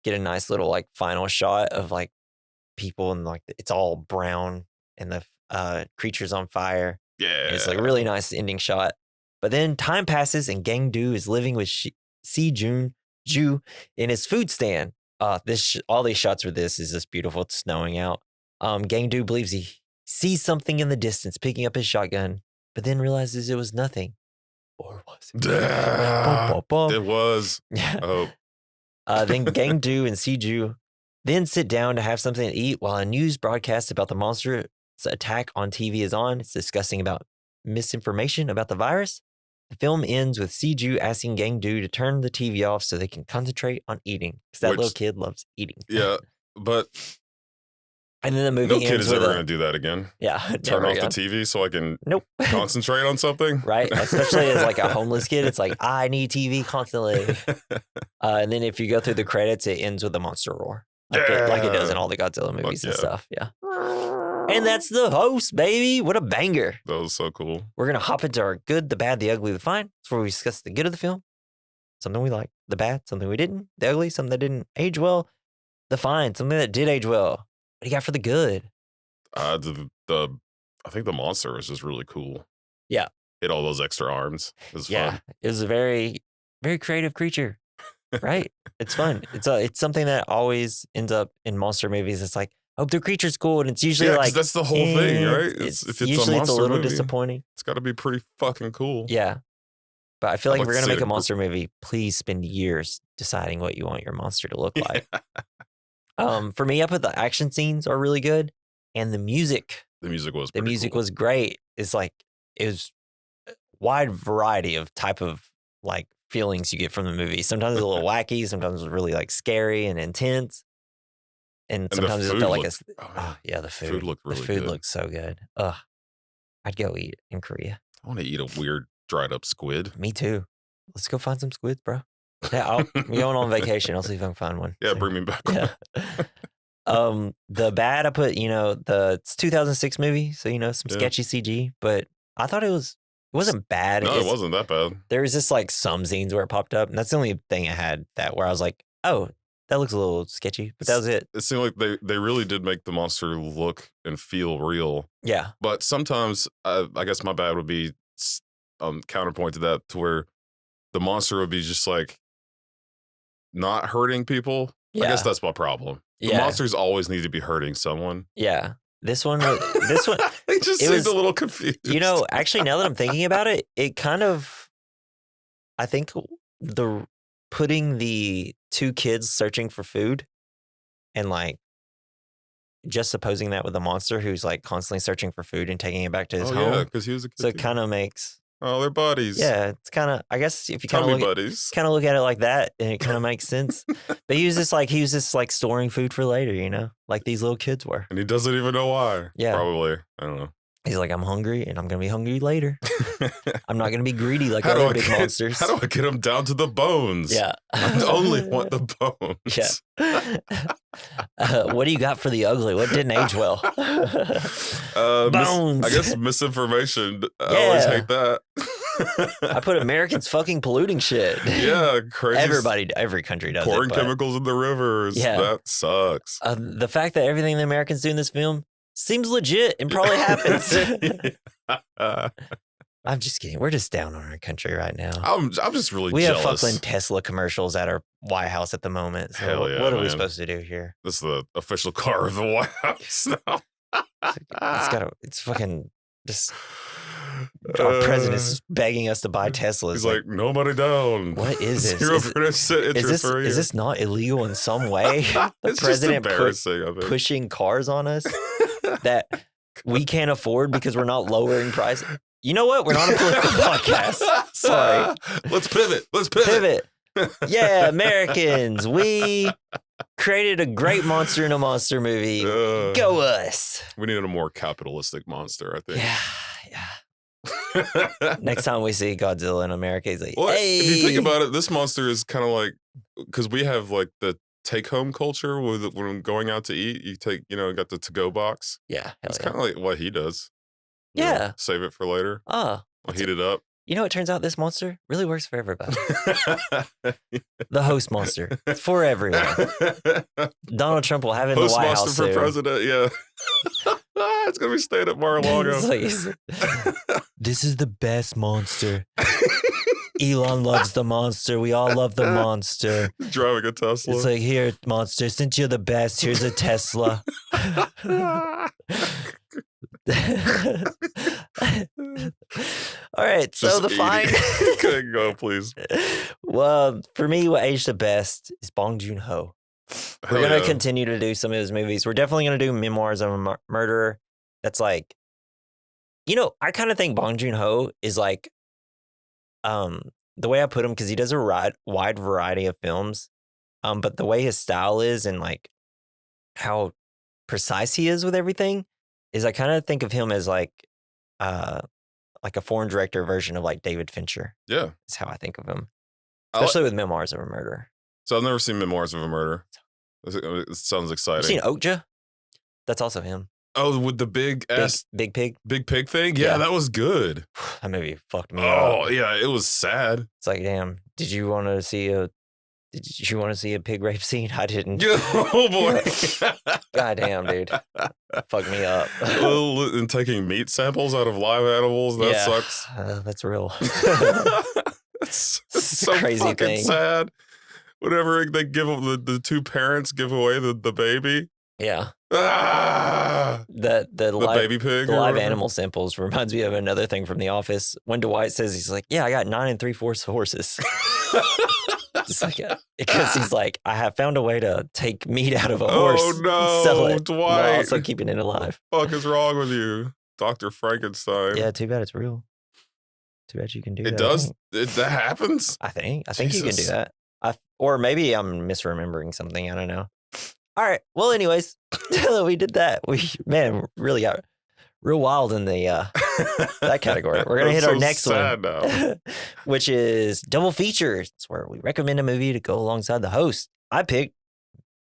[SPEAKER 1] Get a nice little like final shot of like people and like it's all brown and the creature's on fire.
[SPEAKER 2] Yeah,
[SPEAKER 1] and it's like a really nice ending shot. But then time passes and Gang-do is living with Si-ju in his food stand. All these shots for this is just beautiful. It's snowing out. Gang-do believes he sees something in the distance, picking up his shotgun, but then realizes it was nothing. Or was it?
[SPEAKER 2] It was.
[SPEAKER 1] Yeah.
[SPEAKER 2] Oh.
[SPEAKER 1] Then Gang-do and Si-ju then sit down to have something to eat while a news broadcast about the monster's attack on TV is on. It's discussing about misinformation about the virus. The film ends with Si-ju asking Gang-do to turn the TV off so they can concentrate on eating. Because that little kid loves eating.
[SPEAKER 2] Yeah, but...
[SPEAKER 1] And then the movie ends
[SPEAKER 2] kid is ever going to do that again.
[SPEAKER 1] Yeah.
[SPEAKER 2] Turn off the TV so I can concentrate on something.
[SPEAKER 1] Right. Especially as like a homeless kid. It's like, I need TV constantly. And then if you go through the credits, it ends with a monster roar. Like it does in all the Godzilla movies and stuff. Yeah. And that's the host, baby. What a banger.
[SPEAKER 2] That was so cool.
[SPEAKER 1] We're going to hop into our good, the bad, the ugly, the fine. That's where we discuss the good of the film. Something we like. The bad, something we didn't. The ugly, something that didn't age well. The fine, something that did age well. What do you got for the good?
[SPEAKER 2] I think the monster was just really cool.
[SPEAKER 1] Yeah.
[SPEAKER 2] Hit all those extra arms. It was fun.
[SPEAKER 1] It was a very, very creative creature. Right? It's fun. It's something that always ends up in monster movies. It's like, oh, the creature's cool. And it's usually like...
[SPEAKER 2] that's the whole thing, right?
[SPEAKER 1] If usually it's a little movie, disappointing.
[SPEAKER 2] It's got to be pretty fucking cool.
[SPEAKER 1] Yeah. But I feel like if we're going to make a monster movie, please spend years deciding what you want your monster to look like. For me, I put the action scenes are really good, and the music.
[SPEAKER 2] The music was
[SPEAKER 1] great. It's like it was a wide variety of type of like feelings you get from the movie. Sometimes it's a little wacky, sometimes it's really like scary and intense. And sometimes it felt like
[SPEAKER 2] the food looked really
[SPEAKER 1] good. The food
[SPEAKER 2] good.
[SPEAKER 1] looked so good. Ugh, I'd go eat in Korea.
[SPEAKER 2] I want to eat a weird dried up squid.
[SPEAKER 1] Me too. Let's go find some squids, bro. Yeah, we're going on vacation. I'll see if I can find one.
[SPEAKER 2] Yeah, bring me back.
[SPEAKER 1] Yeah. The bad I put, it's 2006 movie, so some sketchy CG, but I thought it wasn't bad.
[SPEAKER 2] No, it wasn't that bad.
[SPEAKER 1] There was just like some scenes where it popped up, and that's the only thing I had where I was like, oh, that looks a little sketchy, but that was it.
[SPEAKER 2] It seemed like they really did make the monster look and feel real.
[SPEAKER 1] Yeah.
[SPEAKER 2] But sometimes, I guess my bad would be counterpoint to that, to where the monster would be just like not hurting people. Yeah. I guess that's my problem. The monsters always need to be hurting someone.
[SPEAKER 1] Yeah. This one,
[SPEAKER 2] it just seemed a little confused.
[SPEAKER 1] Actually, now that I'm thinking about it, it kind of, I think putting the two kids searching for food and like just supposing that with a monster who's like constantly searching for food and taking it back to his home. Yeah,
[SPEAKER 2] because he was a kid.
[SPEAKER 1] So it kind of makes.
[SPEAKER 2] Oh, they're buddies.
[SPEAKER 1] Yeah, it's kind of, I guess if you kind of look at it like that, and it kind of makes sense. But he was just like storing food for later, like these little kids were.
[SPEAKER 2] And he doesn't even know why. Yeah. Probably. I don't know.
[SPEAKER 1] He's like, I'm hungry and I'm going to be hungry later. I'm not going to be greedy like other big monsters.
[SPEAKER 2] How do I get him down to the bones?
[SPEAKER 1] Yeah.
[SPEAKER 2] I only want the bones.
[SPEAKER 1] Yeah. What do you got for the ugly? What didn't age well? Bones.
[SPEAKER 2] I guess misinformation. I always hate that.
[SPEAKER 1] I put Americans fucking polluting shit.
[SPEAKER 2] Yeah, crazy.
[SPEAKER 1] Every country does
[SPEAKER 2] pouring chemicals in the rivers. Yeah. That sucks.
[SPEAKER 1] The fact that everything the Americans do in this film seems legit and probably happens. I'm just kidding. We're just down on our country right now.
[SPEAKER 2] I'm just really
[SPEAKER 1] jealous. We have fucking
[SPEAKER 2] jealous.
[SPEAKER 1] Tesla commercials at our White House at the moment. So
[SPEAKER 2] Hell yeah,
[SPEAKER 1] what are we supposed to do here?
[SPEAKER 2] This is the official car of the White House now.
[SPEAKER 1] It's fucking just. Our president's begging us to buy Teslas.
[SPEAKER 2] He's like, no money down.
[SPEAKER 1] What is this?
[SPEAKER 2] 0% interest for a year.
[SPEAKER 1] Is this not illegal in some way? The president pushing cars on us that we can't afford because we're not lowering prices. You know what? We're not a political podcast. Sorry.
[SPEAKER 2] Let's pivot.
[SPEAKER 1] Yeah, Americans. We created a great monster in a monster movie. Go us.
[SPEAKER 2] We needed a more capitalistic monster, I think.
[SPEAKER 1] Yeah. Next time we see Godzilla in America, he's like, hey.
[SPEAKER 2] If you think about it, this monster is kind of like, because we have like the take-home culture when going out to eat, you take, got the to-go box.
[SPEAKER 1] Yeah.
[SPEAKER 2] It's kind of like what he does.
[SPEAKER 1] Yeah.
[SPEAKER 2] Save it for later.
[SPEAKER 1] I'll
[SPEAKER 2] heat it up.
[SPEAKER 1] It turns out this monster really works for everybody. The host monster for everyone. Donald Trump will have it in the White House
[SPEAKER 2] Host monster for president, yeah. It's going to be staying at Mar-a-Lago.
[SPEAKER 1] This is the best monster. Elon loves the monster. We all love the monster.
[SPEAKER 2] Driving a Tesla.
[SPEAKER 1] It's like, here, monster, since you're the best, here's a Tesla. All right, so the fine.
[SPEAKER 2] Go, please.
[SPEAKER 1] Well, for me, what aged the best is Bong Joon-ho. We're going to continue to do some of his movies. We're definitely going to do Memoirs of a Murderer. That's like, I kind of think Bong Joon-ho is like, the way I put him, because he does a wide variety of films, but the way his style is and like how precise he is with everything is I kind of think of him as like a foreign director version of like David Fincher.
[SPEAKER 2] Yeah.
[SPEAKER 1] Is how I think of him. Especially with Memoirs of a Murderer.
[SPEAKER 2] So I've never seen Memoirs of a Murder. It sounds exciting.
[SPEAKER 1] You seen Okja? That's also him.
[SPEAKER 2] Oh, with the big
[SPEAKER 1] Big Pig?
[SPEAKER 2] Big Pig thing? Yeah, that was good.
[SPEAKER 1] That movie fucked me up.
[SPEAKER 2] Oh, yeah, it was sad.
[SPEAKER 1] It's like, damn, did you want to see a pig rape scene? I didn't.
[SPEAKER 2] Oh, boy.
[SPEAKER 1] God damn, dude. Fucked me up.
[SPEAKER 2] And taking meat samples out of live animals, that sucks.
[SPEAKER 1] That's real.
[SPEAKER 2] It's so
[SPEAKER 1] crazy
[SPEAKER 2] fucking
[SPEAKER 1] thing.
[SPEAKER 2] Sad. Whenever they give the two parents give away the baby.
[SPEAKER 1] Yeah.
[SPEAKER 2] Ah!
[SPEAKER 1] The
[SPEAKER 2] baby pig.
[SPEAKER 1] The live animal samples reminds me of another thing from The Office. When Dwight says, he's like, yeah, I got 9 3/4 horses. It's like, because he's like, I have found a way to take meat out of a horse.
[SPEAKER 2] Oh no,
[SPEAKER 1] sell it,
[SPEAKER 2] Dwight.
[SPEAKER 1] while also keeping it alive.
[SPEAKER 2] What the fuck is wrong with you, Dr. Frankenstein?
[SPEAKER 1] Yeah, too bad it's real. Too bad you can do that.
[SPEAKER 2] It does? That happens?
[SPEAKER 1] I think you can do that. Or maybe I'm misremembering something. I don't know. All right. Well, anyways, we did that. We really got real wild in the that category. We're gonna hit our next one, which is double feature. It's where we recommend a movie to go alongside the host. I picked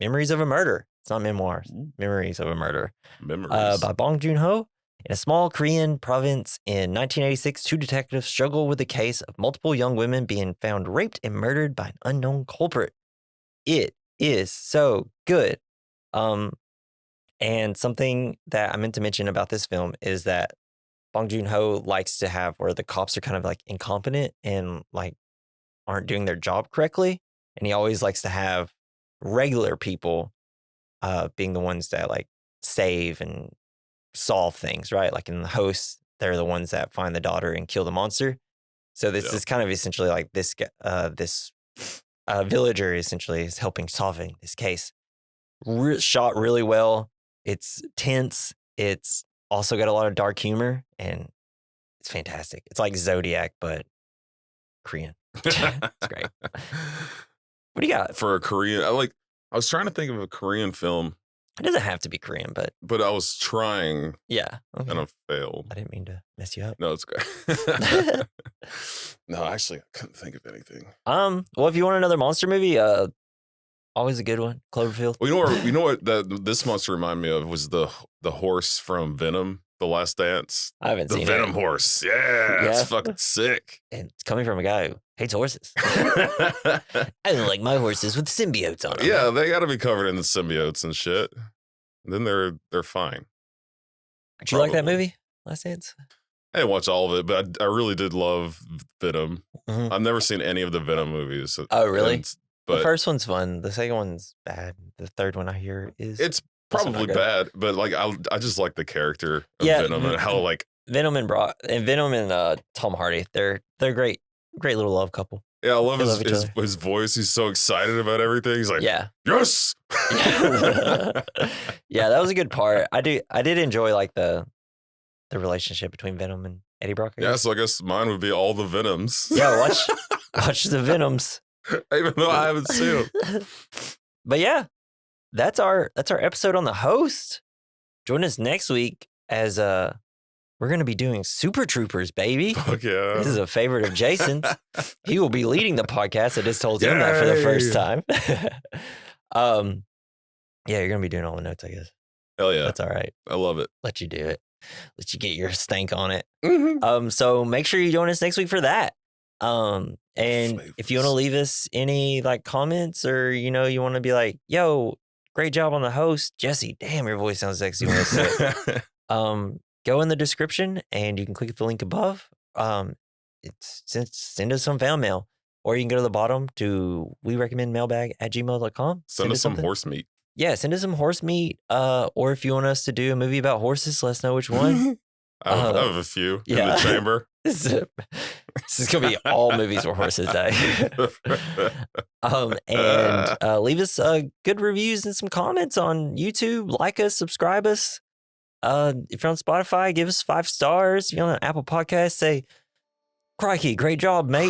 [SPEAKER 1] Memories of a Murder. It's not memoirs. Memories of a Murder. By Bong Joon-ho. In a small Korean province in 1986, two detectives struggle with the case of multiple young women being found raped and murdered by an unknown culprit. It is so good. And something that I meant to mention about this film is that Bong Joon-ho likes to have where the cops are kind of like incompetent and like aren't doing their job correctly. And he always likes to have regular people being the ones that like save and solve things, right? Like in the host, they're the ones that find the daughter and kill the monster. So this is kind of essentially like this villager essentially is helping solving this case. Shot really well. It's tense. It's also got a lot of dark humor, and it's fantastic. It's like Zodiac, but Korean. It's great. What do you got
[SPEAKER 2] for a Korean? I was trying to think of a Korean film.
[SPEAKER 1] It doesn't have to be Korean, but
[SPEAKER 2] I was trying.
[SPEAKER 1] Yeah, okay.
[SPEAKER 2] And I failed.
[SPEAKER 1] I didn't mean to mess you up.
[SPEAKER 2] No, it's good. No, actually, I couldn't think of anything.
[SPEAKER 1] Well, if you want another monster movie, always a good one, Cloverfield.
[SPEAKER 2] Well, you know what this monster reminded me of was the horse from Venom, The Last Dance.
[SPEAKER 1] I haven't seen it.
[SPEAKER 2] The Venom horse. Yeah, it's fucking sick.
[SPEAKER 1] And it's coming from a guy who hates horses. I don't like my horses with symbiotes on them.
[SPEAKER 2] Yeah, they got to be covered in the symbiotes and shit. Then they're fine.
[SPEAKER 1] Did you like that movie, Last Dance?
[SPEAKER 2] I didn't watch all of it, but I really did love Venom. I've never seen any of the Venom movies.
[SPEAKER 1] Oh, really? But the first one's fun. The second one's bad. The third one I hear is
[SPEAKER 2] probably bad, but like I just like the character of Venom and how like
[SPEAKER 1] Venom and Tom Hardy. They're great little love couple.
[SPEAKER 2] Yeah, I love his voice. He's so excited about everything. He's like, yes.
[SPEAKER 1] Yeah, that was a good part. I did enjoy like the relationship between Venom and Eddie Brock.
[SPEAKER 2] Yeah, so I guess mine would be all the Venoms.
[SPEAKER 1] Yeah, watch the Venoms.
[SPEAKER 2] Even though I haven't seen them.
[SPEAKER 1] But yeah, that's our episode on the host. Join us next week as we're going to be doing Super Troopers, baby.
[SPEAKER 2] Fuck yeah.
[SPEAKER 1] This is a favorite of Jason's. He will be leading the podcast. I just told him that for the first time. Yeah, you're going to be doing all the notes, I guess.
[SPEAKER 2] Hell yeah.
[SPEAKER 1] That's all right.
[SPEAKER 2] I love it.
[SPEAKER 1] Let you do it. Let you get your stank on it.
[SPEAKER 2] Mm-hmm.
[SPEAKER 1] So make sure you join us next week for that. And if you want to leave us any like comments or, you want to be like, yo, great job on the host, Jesse, damn, your voice sounds sexy when I say it. Go in the description and you can click the link above. Send us some fan mail, or you can go to the bottom to werecommendmailbag@gmail.com.
[SPEAKER 2] Send us some horse meat.
[SPEAKER 1] Yeah, send us some horse meat. Or if you want us to do a movie about horses, let us know which one.
[SPEAKER 2] I have a few in the chamber.
[SPEAKER 1] This is going to be all movies where horses die. And leave us good reviews and some comments on YouTube. Like us, subscribe us. If you're on Spotify, give us 5 stars. If you're on an Apple Podcast, say, crikey, great job, mate.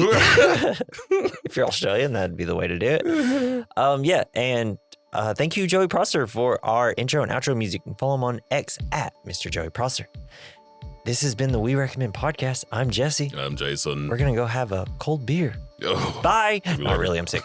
[SPEAKER 1] If you're Australian, that'd be the way to do it. Yeah, and thank you, Joey Prosser, for our intro and outro music. You can follow him on X at Mr. Joey Prosser. This has been the We Recommend Podcast. I'm Jesse.
[SPEAKER 2] I'm Jason.
[SPEAKER 1] We're going to go have a cold beer.
[SPEAKER 2] Oh,
[SPEAKER 1] bye. Not really, I'm sick.